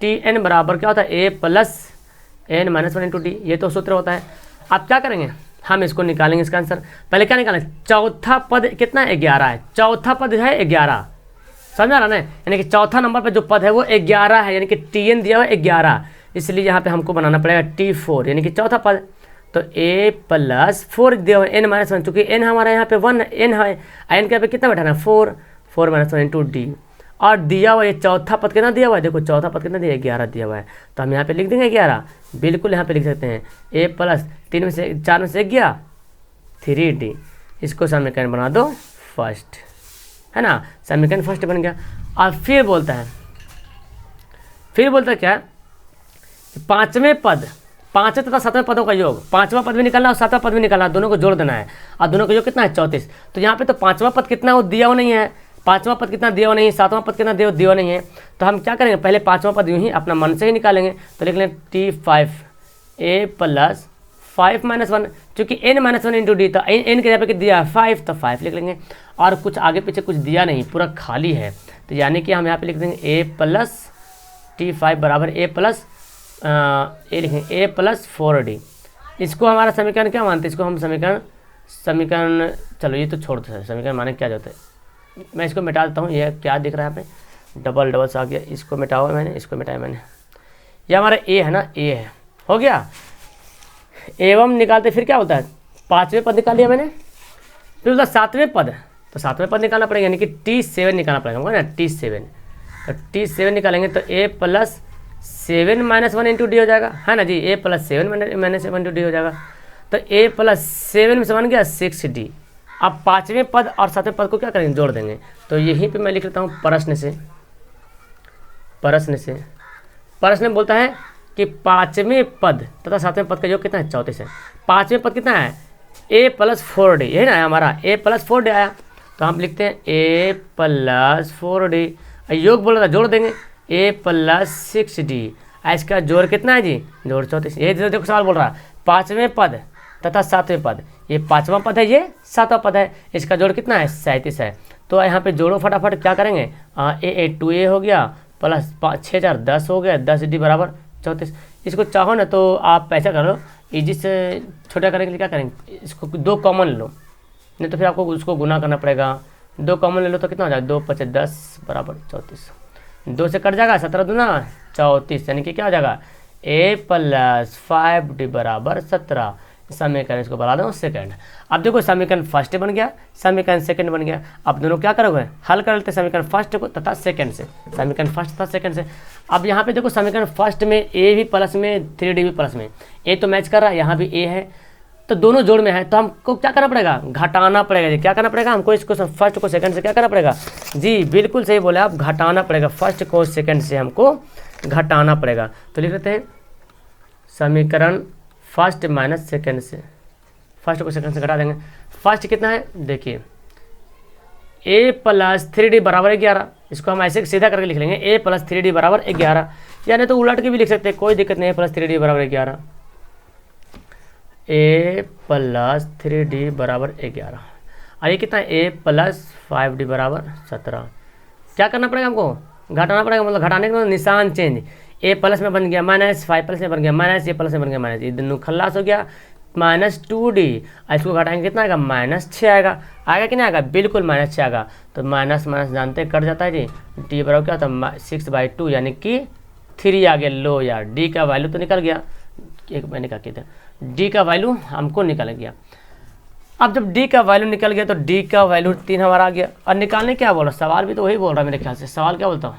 TN बराबर क्या होता है A plus N minus 1 × D, ये तो सूत्र होता है। आप क्या करेंगे, हम इसको निकालेंगे इसका आंसर। पहले क्या निकालें, चौथा पद कितना है 11 है, चौथा पद है 11, समझा रहा ना, यानी कि चौथा नंबर पे जो पद है वो 11 है, यानी कि TN दिया हुआ है 11, इसलिए यहाँ पे हमको बनाना पड़ेगा T4 यानी कि चौथा पद। तो A प्लस 4 दिया हुआ है N माइनस 1, चूँकि N हमारा यहाँ पे 1 N है, N के पे कितना बैठाना 4 माइनस 1 × D, और दिया हुआ ये चौथा पद कितना दिया हुआ है, देखो चौथा पद कितना दिया है 11 दिया हुआ है, तो हम यहाँ पे लिख देंगे 11, बिल्कुल यहाँ पे लिख सकते हैं A प्लस 4 में से 1 गया 3D, इसको समीकरण बना दो फर्स्ट, है ना, समीकरण फर्स्ट बन गया। और फिर बोलता है क्या, 5वें पद, 5वें तथा 7वें पदों का योग, 5वां पद भी निकालना और 7वां पद भी निकालना, दोनों को जोड़ देना है, और दोनों का योग कितना है 34। तो यहाँ पे तो 5वां पद कितना वो दिया हुआ नहीं है, 5वां पद कितना दिया हुआ नहीं है, 7वां पद कितना दिया हुआ नहीं है, तो हम क्या करेंगे पहले 5वां पद यूँ ही अपना मन से ही निकालेंगे। तो लिख लें T5 A प्लस 5 माइनस 1, चूँकि N माइनस 1 × D, तो N के जगह पे दिया है 5, तो 5 लिख लेंगे, और कुछ आगे पीछे कुछ दिया नहीं, पूरा खाली है, तो यानी कि हम यहाँ पे लिख देंगे A प्लस T5 बराबर A प्लस A लिखेंगे A प्लस 4D। इसको हमारा समीकरण क्या मानते हैं, इसको हम समीकरण चलो ये तो छोड़ दो, समीकरण माने क्या जाता है, मैं इसको मिटा देता हूँ। ये क्या दिख रहा है यहाँ पे, डबल से आ गया, इसको मिटाओ मैंने, इसको मिटाया मैंने, ये हमारा A है ना, A है, हो गया। एवं निकालते फिर क्या होता है, 5वें पद निकाल लिया मैंने, फिर होता 7वें पद, तो 7वें पद निकालना पड़ेगा, यानी कि T7 निकालना पड़ेगा हमको ना, T7, तो T7 निकालेंगे तो A प्लस 7 माइनस 1 × D हो जाएगा, है ना जी, A प्लस 7 माइनस 1 × D हो जाएगा, तो A प्लस 7 में से बन गया 6D। अब 5वें पद और 7वें पद को क्या करेंगे, जोड़ देंगे, तो यहीं पे मैं लिख लेता हूँ प्रश्न बोलता है कि 5वें पद तथा 7वें पद का योग कितना है 34 है। 5वें पद कितना है A प्लस 4D, यही ना है हमारा, A प्लस 4D आया, तो हम लिखते हैं A प्लस 4D, योग बोल रहा था जोड़ देंगे, ए प्लस 6d। इसका जोड़ कितना है जी? जोड़ 34। ये देखो सवाल बोल रहा है पाँचवें पद तथा सातवें पद, ये पाँचवां पद है, ये सातवां पद है, इसका जोड़ कितना है? 37 है। तो यहाँ पे जोड़ो फटाफट, क्या करेंगे? ए 2a हो गया प्लस 6 4 10 हो गया, 10d बराबर 34। इसको चाहो ना तो आप ऐसा करो, इजी से छोटा करने के लिए क्या करेंगे, इसको 2 कॉमन ले लो, नहीं तो फिर आपको उसको गुना करना पड़ेगा। 2 कॉमन ले लो तो कितना हो जाएगा? 2 5 10 बराबर 34। 2 से कट जाएगा, 17 दूना 34, यानी कि क्या हो जाएगा? a प्लस 5d बराबर 17। समीकरण इसको बना दो सेकंड। अब देखो समीकरण फर्स्ट बन गया, समीकरण सेकंड बन गया। अब दोनों क्या करोगे? हल कर लेते समीकरण फर्स्ट को तथा सेकंड से, समीकरण फर्स्ट तथा सेकंड से। अब यहाँ पे देखो समीकरण फर्स्ट में a भी प्लस में 3d भी प्लस में, a तो मैच कर रहा है, यहाँ भी a है, तो दोनों जोड़ में है, तो हमको क्या करना पड़ेगा? घटाना पड़ेगा जी। क्या करना पड़ेगा हमको? इसको फर्स्ट को सेकंड से क्या करना पड़ेगा जी? बिल्कुल सही बोले आप, घटाना पड़ेगा। फर्स्ट को सेकंड से हमको घटाना पड़ेगा। तो लिख लेते हैं समीकरण फर्स्ट माइनस सेकंड से, फर्स्ट को सेकंड से घटा देंगे। फर्स्ट कितना है देखिए, a प्लस 3d बराबर 11। इसको हम ऐसे सीधा करके लिख लेंगे, a प्लस 3d बराबर 11, यानी तो उलट के भी लिख सकते हैं, कोई दिक्कत नहीं है। प्लस 3d बराबर 11, a प्लस 3d बराबर 11, और ये कितना है? a प्लस 5d बराबर 17। क्या करना पड़ेगा हमको? घटाना पड़ेगा, मतलब घटाने का निशान चेंज। a प्लस में बन गया माइनस, 5 प्लस में बन गया माइनस, a प्लस में बन गया माइनस, ये दोनों खल्लास हो गया। माइनस 2d, इसको घटाएंगे कितना आएगा? माइनस 6 आएगा। आएगा कि नहीं आएगा? बिल्कुल माइनस 6 आएगा। तो माइनस माइनस जानते कट जाता है जी। d बराबर क्या होता है? 6/2, यानी कि 3 आ गया। लो यार, d का वैल्यू तो निकल गया, एक मैंने क्या किया था, d का वैल्यू हमको निकल गया। अब जब d का वैल्यू निकल गया तो d का वैल्यू 3 हमारा आ गया। और निकालने क्या बोल रहा? सवाल भी तो वही बोल रहा है मेरे ख्याल से। सवाल क्या बोलता हूँ?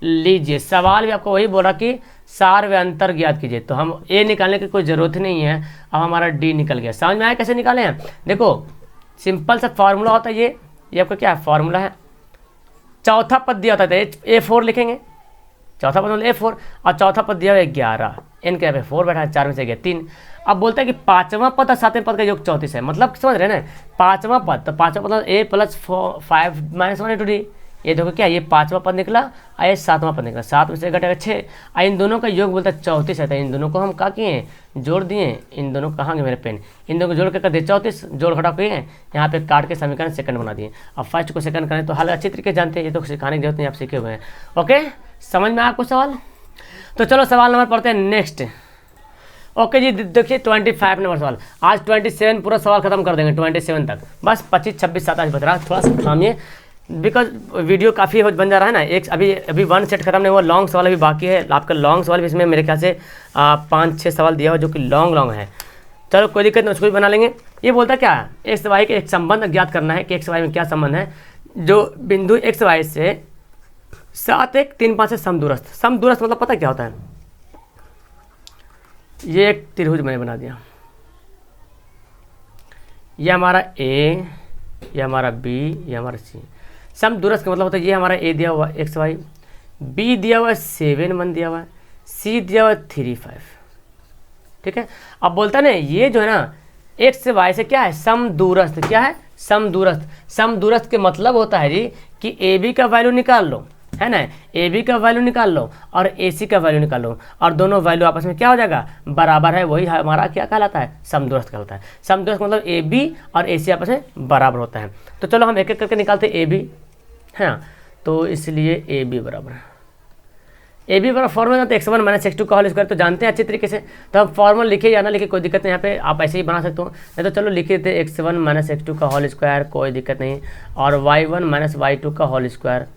लीजिए, सवाल भी आपको वही बोल रहा कि सार व अंतर ज्ञात कीजिए, तो हम a निकालने की कोई ज़रूरत ही नहीं है। अब हमारा d निकल गया। समझ में आया कैसे निकाले हैं? देखो सिंपल सा फार्मूला होता है, ये आपका क्या है? फार्मूला है। चौथा पद दिया होता है a4 लिखेंगे, चौथा पद मतलब a4, और चौथा पद दिया हुआ है 11, n के पे 4 बैठा है, 4 में से गया 3। अब बोलते हैं कि पाँचवां पद और सातवें पद का योग 34 है, मतलब समझ रहे हैं ना? पाँचवां पद, तो पाँचवां पद a प्लस 5 माइनस 1 × d, ये देखो क्या, ये पाँचवां पद निकला और ये सातवां पद निकला। 7 में से घटेगा 6, और इन दोनों का योग बोलता है 34 है। तो इन दोनों को हम क्या किए? जोड़ दिए। इन दोनों कहाँ गए मेरे पेन? इन दोनों को जोड़ के कर दिए 34, जोड़ घटा किए, यहाँ पे काट के समीकरण सेकंड बना दिए। अब फर्स्ट को सेकंड करें तो हल अच्छी तरीके जानते हैं, ये तो सिखाने की जरूरत नहीं, आप सीखे हुए हैं। ओके, समझ में आया आपको सवाल? तो चलो सवाल नंबर पढ़ते हैं नेक्स्ट। ओके जी, देखिए 25 नंबर सवाल। आज 27 पूरा सवाल खत्म कर देंगे, 27 तक, बस 25 26 27 बच रहा। थोड़ा सा थामिए, बिकॉज वीडियो काफ़ी बन जा रहा है ना। एक अभी 1 सेट खत्म नहीं हुआ, लॉन्ग सवाल अभी बाकी है। आपका लॉन्ग सवाल भी इसमें मेरे ख्याल से 5-6 सवाल दिया हुआ जो कि लॉन्ग है। चलो कोई दिक्कत नहीं, उसको भी बना लेंगे। ये बोलता क्या है? एक्स वाई के एक संबंध ज्ञात करना है कि एक्स वाई में क्या संबंध है। जो बिंदु एक्स वाई से 7 1 3 5 से समदूरस्थ। समदूरस्थ मतलब पता क्या होता है? ये एक त्रिभुज मैंने बना दिया, ये हमारा ए, ये हमारा बी, ये हमारा सी। समदूरस्थ का मतलब होता है ये हमारा ए दिया हुआ एक्स वाई, बी दिया हुआ 7 1 दिया हुआ है, सी दिया हुआ 3 5। ठीक है, अब बोलता है ना ये जो है ना एक्स वाई से क्या है? समदूरस्थ। क्या है? समदूरस्थ। समदूरस्थ के मतलब होता है जी कि ए बी का वैल्यू निकाल लो, है ना, ए बी का वैल्यू निकाल लो और ए सी का वैल्यू निकाल लो, और दोनों वैल्यू आपस में क्या हो जाएगा? बराबर है। वही हमारा क्या कहलाता है? समदूरस्थ कहलाता है। समदूरस्थ मतलब ए बी और ए सी आपस में बराबर होता है। तो चलो हम एक एक करके निकालते हैं ए बी, है ना। तो इसलिए ए बी बराबर है, ए बी बराबर फॉर्मूला तो x1 माइनस x2 का होल स्क्वायर, तो जानते हैं अच्छी तरीके से। तो हम फॉर्मूला लिखे या ना लिखे कोई दिक्कत नहीं, यहाँ पे आप ऐसे ही बना सकते हो। नहीं तो चलो लिखे थे x1 माइनस x2 का होल स्क्वायर, कोई दिक्कत नहीं, और y1 माइनस y2 का होल स्क्वायर।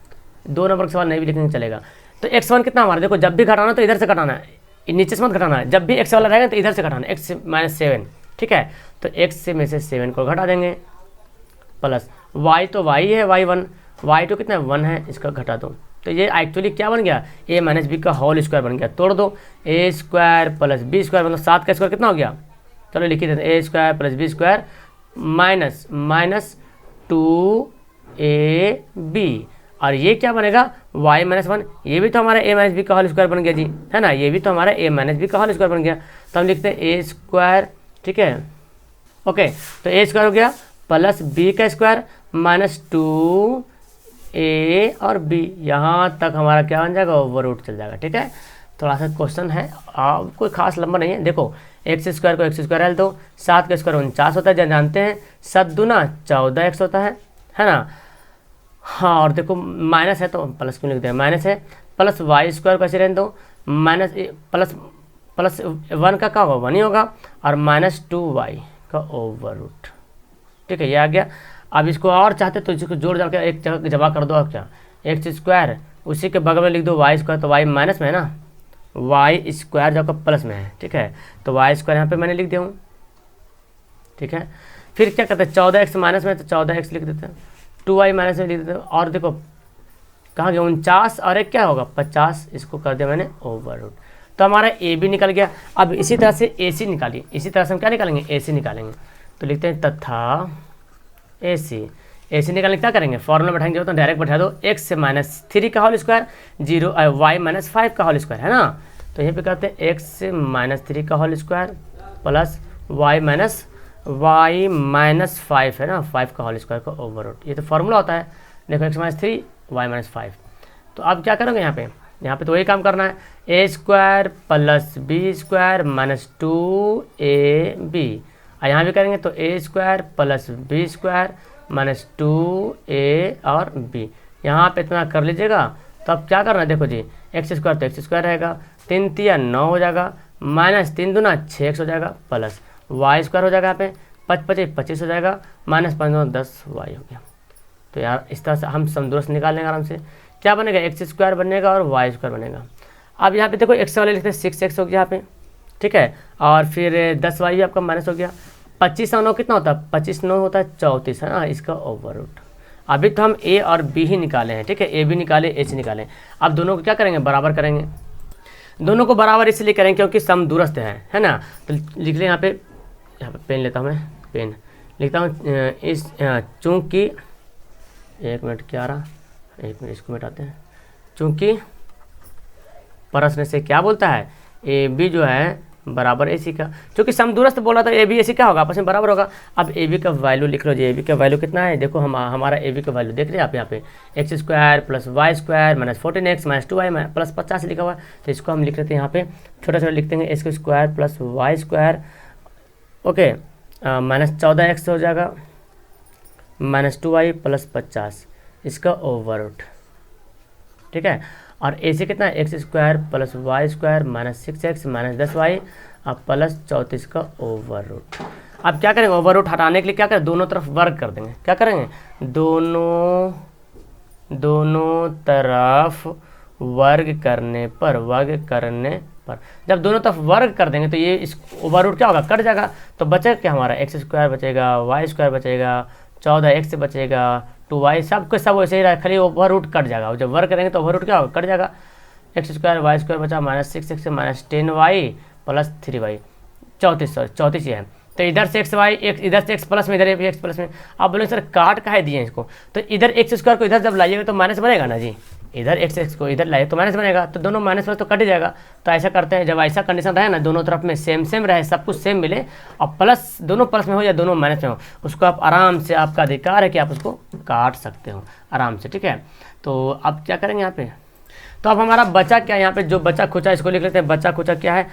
2 नंबर का सवाल नहीं भी लिखने चलेगा। तो x1 कितना हमारा? देखो जब भी घटाना तो इधर से घटाना है, नीचे से मत घटाना है। जब भी x वाला रहेगा तो इधर से घटाना, x माइनस 7। ठीक है, तो x से में से 7 को घटा देंगे, प्लस y तो y है y1, y2 कितना है? 1 है, इसका घटा दो। तो ये एक्चुअली क्या बन गया? a माइनस बी का होल स्क्वायर बन गया। तोड़ दो, a square plus B square, मतलब 7 का स्क्वायर कितना हो गया? चलो लिख देते हैं, a square plus B square minus minus 2ab, और ये क्या बनेगा? y minus 1। ये भी तो हमारा a माइनस बी का होल स्क्वायर बन गया जी, है ना। ये भी तो हमारा a माइनस बी का होल स्क्वायर बन गया। तो हम लिखते हैं a स्क्वायर, ठीक है, ओके। तो a स्क्वायर हो गया प्लस b का स्क्वायर माइनस 2 ए और बी, यहाँ तक हमारा क्या बन जाएगा, ओवर रूट चल जाएगा। ठीक है, थोड़ा सा क्वेश्चन है, कोई खास लंबा नहीं है। देखो एक्स स्क्वायर को एक्स स्क्वायर एल दो, 7 का स्क्वायर 49 होता है, जानते हैं 7 दूना 14x होता है ना। हाँ, और देखो माइनस है तो प्लस क्यों लिखते हैं, माइनस है, प्लस वाई स्क्वायर कैसे रहने दो, माइनस प्लस 1 का क्या होगा, 1 ही होगा, और -2y का ओवर रूट। ठीक है, ये आ गया। अब इसको और चाहते तो इसको जोड़ डाल के एक जगह जमा कर दो। अब क्या, एक्स स्क्वायर उसी के बगल में लिख दो वाई स्क्वायर, तो वाई माइनस में है ना, वाई स्क्वायर जो आपका प्लस में है। ठीक है, तो वाई स्क्वायर यहाँ पे मैंने लिख दिया हूँ। ठीक है, फिर क्या करते हैं, 14x माइनस में तो 14x लिख देते हैं, 2y माइनस में लिख देते हैं, और देखो कहाँ गया 49 और एक क्या होगा 50, इसको कर दिया मैंने ओवर रूट। तो हमारा ए बी निकल गया। अब इसी तरह से ए सी निकालिए, इसी तरह से हम क्या निकालेंगे, ए सी निकालेंगे। तो लिखते हैं तथा ए सी निकालने क्या करेंगे, फॉर्मूला बैठाएंगे तो डायरेक्ट बैठा दो, एक्स से -3 का होल स्क्वायर 0 वाई -5 का होल स्क्वायर है ना। तो यहीं पे करते हैं एक्स से -3 का होल स्क्वायर प्लस वाई -5 है ना, 5 का होल स्क्वायर का ओवर रूट। ये तो फॉर्मूला होता है। देखो एक्स -3 वाई -5। तो अब क्या करोगे यहाँ पे तो वही काम करना है, a square plus B square -2ab, और यहाँ भी करेंगे तो a square plus B square -2a और b, यहाँ पे इतना कर लीजिएगा। तो अब क्या करना है, देखो जी एक्स स्क्वायर तो एक्स स्क्वायर रहेगा, 3 तिया 9 हो जाएगा, -3 दूना 6x हो जाएगा, प्लस वाई स्क्वायर हो जाएगा, यहाँ पे 5 × 5 = 25 हो जाएगा, -5 × 10 वाई हो गया। तो यार इस तरह से हम समदूरस्थ निकाल लेंगे आराम से। क्या बनेगा, एक्स स्क्वायर बनेगा और वाई स्क्वायर बनेगा। अब यहाँ पे देखो एक्स वाले लिखते हैं 6x हो गया यहाँ पे। ठीक है, और फिर 10 वाई भी आपका माइनस हो गया। 25 और 9 कितना होता है, 25 9 होता है 34 है ना, इसका ओवर रूट। अभी तो हम ए और बी ही निकाले हैं। ठीक है, ए बी निकाले, ए सी निकाले। अब दोनों को क्या करेंगे, बराबर करेंगे। दोनों को बराबर इसलिए करेंगे क्योंकि समदूरस्थ है ना। तो लिख लें यहाँ पे पेन लेता हूँ मैं, पेन लिखता हूँ इस चूँकि, एक मिनट क्या रहा, एक मिनट इसको मिटाते हैं। चूँकि प्रश्न से क्या बोलता है, ए बी जो है बराबर ए सी का, क्योंकि समदूरस्थ बोला तो ए बी ए सी क्या होगा, आपस में बराबर होगा। अब ए बी का वैल्यू लिख लो जी, ए बी का वैल्यू कितना है, देखो हमारा ए बी का वैल्यू देख रहे हैं आप यहाँ पे, X square plus Y square -14x -2y plus 50 लिखा हुआ है। तो इसको हम लिख लेते हैं यहाँ पे, छोटा छोटा लिखते हैं, X square plus Y square okay -14x हो जाएगा, -2y प्लस 50 इसका ओवर रूट। ठीक है, और ए सी कितना है, X square plus Y square -6x -10y अब प्लस 34 का ओवर रूट। अब क्या करेंगे, ओवर रूट हटाने के लिए क्या करें, दोनों तरफ वर्ग कर देंगे। क्या करेंगे, दोनों तरफ वर्ग करने पर जब दोनों तरफ वर्ग कर देंगे तो ये इस ओवर रूट क्या होगा, कट जाएगा। तो बचेगा क्या हमारा, एक्स स्क्वायर बचेगा, वाई स्क्वायर बचेगा, 14x बचेगा, 2y सब वैसे ही रहा, खाली ओवर रूट कट जाएगा। जब वर्ग करेंगे तो ओवर रूट क्या होगा, कट जाएगा। एक्स स्क्वायर वाई स्क्वायर बचा -6x -10y प्लस 3y 34 ये है। तो इधर से एक्स वाई इधर से एक्स प्लस में, इधर एक्स प्लस में। आप बोले सर काट काहे दिए इसको, तो इधर एक्स स्क्वायर को इधर जब लाइएगा तो माइनस बनेगा ना जी, इधर एक्स को इधर लाइए तो माइनस बनेगा, तो दोनों माइनस तो कट जाएगा। तो ऐसा करते हैं, जब ऐसा कंडीशन रहे ना, दोनों तरफ में सेम रहे, सब कुछ सेम मिले और प्लस दोनों प्लस में हो या दोनों माइनस में हो, उसको आप आराम से, आपका अधिकार है कि आप उसको काट सकते हो आराम से। ठीक है, तो अब क्या करेंगे यहाँ पे, तो अब हमारा बचा क्या, यहाँ पे जो बचा खुचा इसको लिख लेते हैं। बचा खुचा क्या है,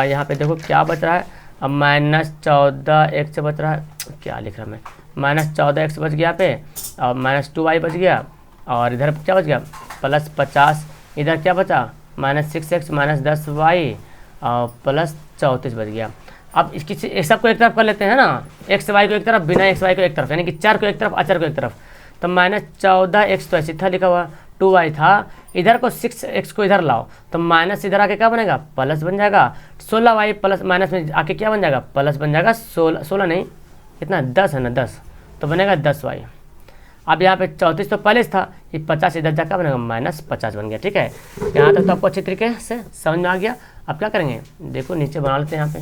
यहाँ पे देखो क्या बच रहा है, अब -14x बच रहा है, क्या लिख रहा मैं, -14x बच गया यहाँ पे, और -2y बच गया, और इधर क्या बच गया प्लस 50, इधर क्या बचा -6x -10y और प्लस 34 बच गया। अब इसकी सबको एक तरफ कर लेते हैं ना, एक्स वाई को एक तरफ, बिना एक्स वाई को एक तरफ, यानी कि चर को एक तरफ, अचर को एक तरफ। तो -14x तो ऐसे था लिखा हुआ, 2y था, इधर को 6x को इधर लाओ तो माइनस इधर आके क्या बनेगा, प्लस बन जाएगा। 16y प्लस माइनस में आके क्या बन जाएगा, प्लस बन जाएगा। 16 नहीं, कितना 10 है ना, 10 तो बनेगा 10y। अब यहाँ पे 34 तो पहले था, ये 50 इधर जाकर बनेगा -50 बन गया। ठीक है, यहाँ तक तो आपको अच्छी तरीके से समझ में आ गया। अब क्या करेंगे, देखो नीचे बना लेते हैं, यहाँ पे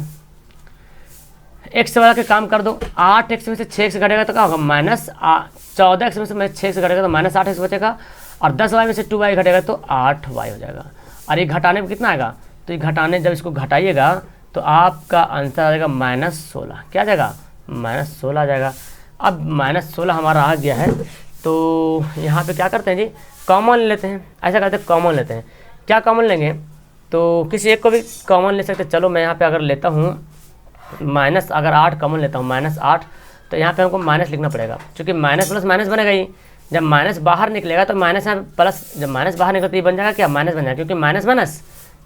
एक्स वाला के काम कर दो। 8x में से 6x घटेगा तो क्या होगा, -14x में से 6x घटेगा तो -8x बचेगा, और 10y में से 2y घटेगा तो 8y हो जाएगा। और ये घटाने में कितना आएगा, तो ये घटाने जब इसको घटाइएगा तो आपका आंसर आ जाएगा -16। क्या आ जाएगा, -16 आ जाएगा। अब -16 हमारा आ गया है, तो यहाँ पे क्या करते हैं जी, कॉमन लेते हैं, ऐसा करते हैं कॉमन लेते हैं। क्या कॉमन लेंगे, तो किसी एक को भी कॉमन ले सकते हैं। चलो मैं यहाँ पे अगर लेता हूँ माइनस, अगर 8 कॉमन लेता हूँ -8, तो यहाँ पे हमको माइनस लिखना पड़ेगा, क्योंकि माइनस प्लस माइनस बनेगा ही। जब माइनस बाहर निकलेगा तो माइनस यहाँ प्लस, जब माइनस बाहर निकलता तो ये बन जाएगा क्या, माइनस बन जाएगा, क्योंकि minus minus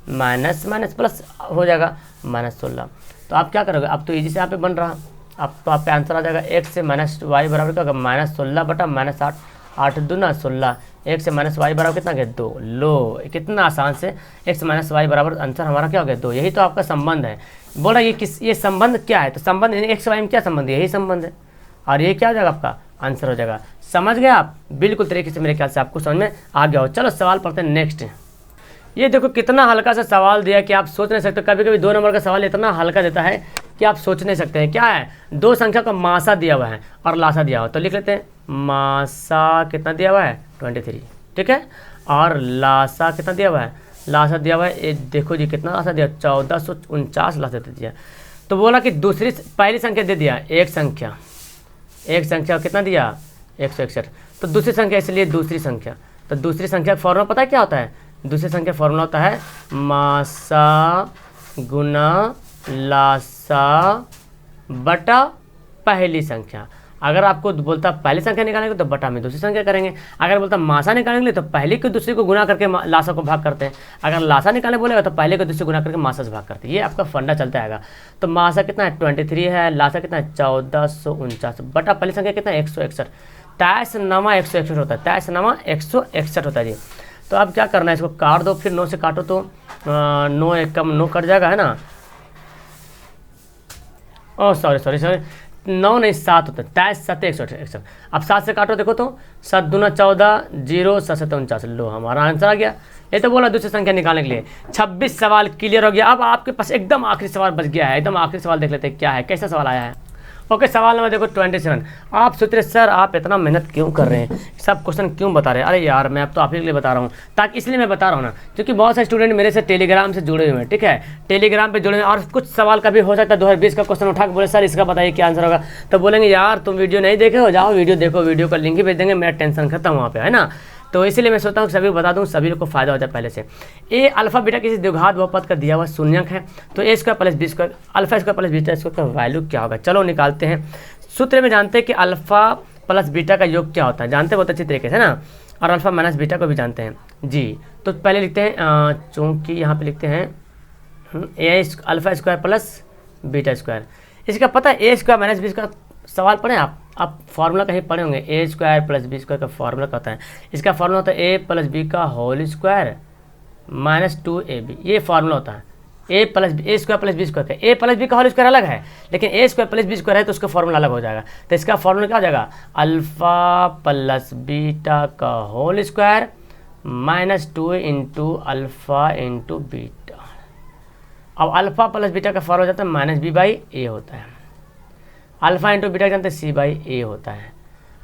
minus minus plus हो जाएगा -16। तो आप क्या करोगे, अब तो इजी से यहाँ पे बन रहा, अब तो आप पे आंसर आ जाएगा x से -y बराबर क्या होगा, -16 बटा -8, 8 दूना 16, x से -y बराबर कितना गया 2। लो कितना आसान से x से -y बराबर आंसर हमारा क्या हो गया 2। यही तो आपका संबंध है। बोला ये संबंध क्या है, तो संबंध x y में क्या संबंध है, यही संबंध है, और ये क्या हो जाएगा आपका आंसर हो जाएगा। समझ गए आप, बिल्कुल तरीके से मेरे ख्याल से आपको समझ में आ गया हो। चलो सवाल पढ़ते हैं नेक्स्ट। ये देखो कितना हल्का सा सवाल दिया कि आप सोच नहीं सकते। कभी कभी 2 नंबर का सवाल इतना हल्का देता है कि आप सोच नहीं सकते हैं। क्या है, 2 संख्या का मासा दिया हुआ है और लासा दिया हुआ है, तो लिख लेते हैं मासा कितना दिया हुआ है 23, ठीक है, और लासा कितना दिया हुआ है, लासा दिया हुआ है, ये देखो जी कितना लासा दिया, 1449 लासा दे दिया। तो बोला कि पहली संख्या दे दिया, एक संख्या कितना दिया 161, तो दूसरी संख्या इसलिए दूसरी संख्या, तो दूसरी संख्या का फॉर्मूला पता है क्या होता है, दूसरी संख्या फॉर्मूला होता है मासा गुना लासा बटा पहली संख्या। अगर आपको बोलता पहली संख्या निकालेंगे तो बटा में दूसरी संख्या करेंगे, अगर बोलता मासा निकालेंगे तो पहली को दूसरी को गुना करके लासा को भाग करते हैं, अगर लासा निकालने बोलेगा तो पहले को दूसरी गुना करके मासा से भाग करते हैं। ये आपका फंडा चलता आएगा। तो मासा कितना है 23 है, लासा कितना है 1449 बटा पहली संख्या कितना है 161, 23 9 161 होता है, 23 9 161 होता है जी। तो अब क्या करना है, इसको काट दो, फिर 9 से काटो तो 9 1 कम 9 कट जाएगा, है ना, ओह सॉरी 9 नहीं 7 होता है, 23 7 161। अब 7 से काटो, देखो तो 7 दूना 14, 0 7 7 49, लो हमारा आंसर आ गया। ये तो बोला दूसरी संख्या निकालने के लिए। 26 सवाल क्लियर हो गया। अब आपके पास एकदम आखिरी सवाल बच गया है, एकदम आखिरी सवाल देख लेते हैं क्या है, कैसा सवाल आया है। ओके, सवाल नंबर देखो 27। आप सोच रहे सर आप इतना मेहनत क्यों कर रहे हैं, सब क्वेश्चन क्यों बता रहे हैं। अरे यार मैं अब तो आप ही के लिए बता रहा हूँ, ताकि इसलिए मैं बता रहा हूँ ना, क्योंकि बहुत सारे स्टूडेंट मेरे से टेलीग्राम से जुड़े हुए हैं, ठीक है, टेलीग्राम पे जुड़े हुए हैं, और कुछ सवाल का भी हो सकता है 2020 का क्वेश्चन उठा के बोले सर इसका बताइए क्या आंसर होगा, तो बोलेंगे यार तुम वीडियो नहीं देखे हो, जाओ वीडियो देखो, वीडियो का लिंक ही भेज देंगे, मेरा टेंशन खत्म वहाँ पे, है ना। तो इसलिए मैं सोचता हूँ सभी को बता दूँ, सभी लोग को फायदा हो जाए पहले से। ए अल्फा बीटा किसी द्विघात बहुपद का दिया हुआ शून्यक है, तो a square plus B square alpha square plus beta square का वैल्यू क्या होगा। चलो निकालते हैं। सूत्र में जानते हैं कि अल्फा प्लस बीटा का योग क्या होता है, जानते हैं बहुत अच्छी तरीके से ना, और अल्फा माइनस बीटा को भी जानते हैं जी। तो पहले लिखते हैं, चूँकि यहाँ पे लिखते हैं a alpha square plus beta square. इसका पता है a square minus b square, सवाल पढ़ें आप फार्मूला कहीं पढ़े होंगे, a square plus B square का फार्मूला क्या होता है। इसका फार्मूला होता है ए प्लस बी का होल स्क्वायर माइनस 2ab, ये फार्मूला होता है a square plus B square का। ए प्लस बी का होल स्क्वायर अलग है, लेकिन a square plus B square है तो उसका फॉर्मूला अलग हो जाएगा। तो इसका फॉर्मूला क्या हो जाएगा, अल्फा प्लस बीटा का whole square minus 2 into alpha into beta. अब अल्फा प्लस बीटा का फॉर्मूला जाता है माइनस बी बाई ए होता है, अल्फा इंटू बीटा जानते हैं सी बाई ए होता है।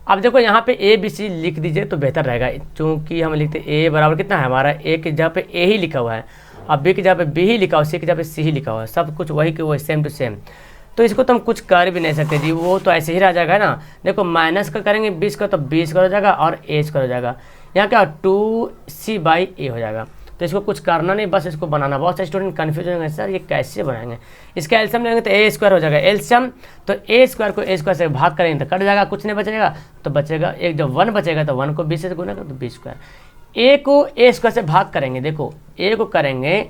अब देखो यहाँ पे ए बी सी लिख दीजिए तो बेहतर रहेगा, चूँकि हम लिखते ए बराबर कितना है हमारा, ए की जगह पे ए ही लिखा हुआ है, अब बी की जगह पे बी ही लिखा हुआ, सी की जगह पे सी ही लिखा हुआ है, सब कुछ वही के वही सेम टू सेम। तो इसको तो हम कुछ कर भी नहीं सकते जी, वो तो ऐसे ही रह जाएगा ना। देखो माइनस का करेंगे 20 का तो 20 का हो जाएगा और ए का हो जाएगा, यहाँ क्या 2c बाई ए हो जाएगा। तो इसको कुछ करना नहीं, बस इसको बनाना। बहुत सारे स्टूडेंट कन्फ्यूज होंगे सर ये कैसे बनाएंगे, इसका एल्शियम लेंगे तो ए स्क्वायर हो जाएगा, एल्शियम तो ए स्क्वायर को ए स्क्वायर से भाग करेंगे तो कट जाएगा, कुछ नहीं बचेगा, तो बचेगा एक, जब 1 बचेगा तो 1 को 20 से गुना करो तो बी स्क्वायर। ए को ए स्क्वायर से भाग करेंगे, देखो ए को करेंगे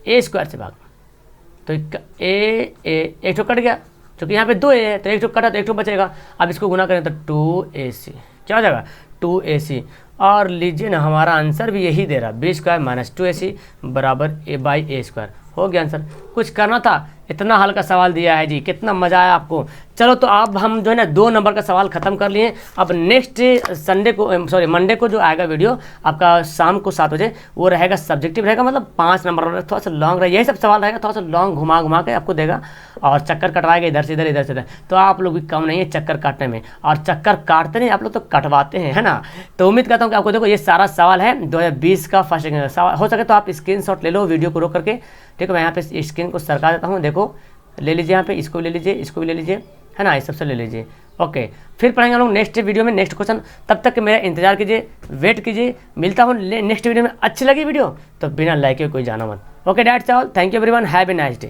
ए स्क्वायर से भाग, तो एक तो कट गया, क्योंकि यहाँ पे 2 ए है तो एक तो कटा तो एक तो बचेगा। अब इसको गुना करें तो 2ac क्या हो जाएगा 2ac, और लीजिए ना हमारा आंसर भी यही दे रहा, बी स्क्वायर माइनस 2ac बराबर ए बाई ए स्क्वायर। हो गया आंसर, कुछ करना था, इतना हल्का सवाल दिया है जी, कितना मज़ा आया आपको। चलो तो अब हम जो है ना 2 नंबर का सवाल ख़त्म कर लिए। अब नेक्स्ट संडे को सॉरी मंडे को जो आएगा वीडियो आपका शाम को 7 बजे, वो रहेगा सब्जेक्टिव रहेगा, मतलब 5 नंबर, थोड़ा सा लॉन्ग रहेगा, यही सब सवाल रहेगा, थोड़ा सा लॉन्ग घुमा के आपको देगा और चक्कर कटवाएगा इधर से इधर इधर से इधर। तो आप लोग भी कम नहीं है चक्कर काटने में, और चक्कर काटते नहीं आप लोग तो कटवाते हैं, है ना। तो उम्मीद करता हूँ कि आपको देखो ये सारा सवाल है 2020 का फर्स्ट सवाल। हो सके तो आप स्क्रीनशॉट ले लो वीडियो को रोक करके, ठीक है। मैं यहाँ पे स्क्रीन को सरका देता हूँ, देखो ले लीजिए, यहाँ पे इसको ले लीजिए, इसको भी ले लीजिए, है ना, इस सबसे ले लीजिए। ओके, फिर पढ़ेंगे हम लोग नेक्स्ट वीडियो में नेक्स्ट क्वेश्चन। तब तक के मेरा इंतजार कीजिए, वेट कीजिए। मिलता हूँ नेक्स्ट वीडियो में। अच्छी लगी वीडियो तो बिना लाइक के कोई जाना मत। Okay, that's all. Thank you everyone, have a nice day.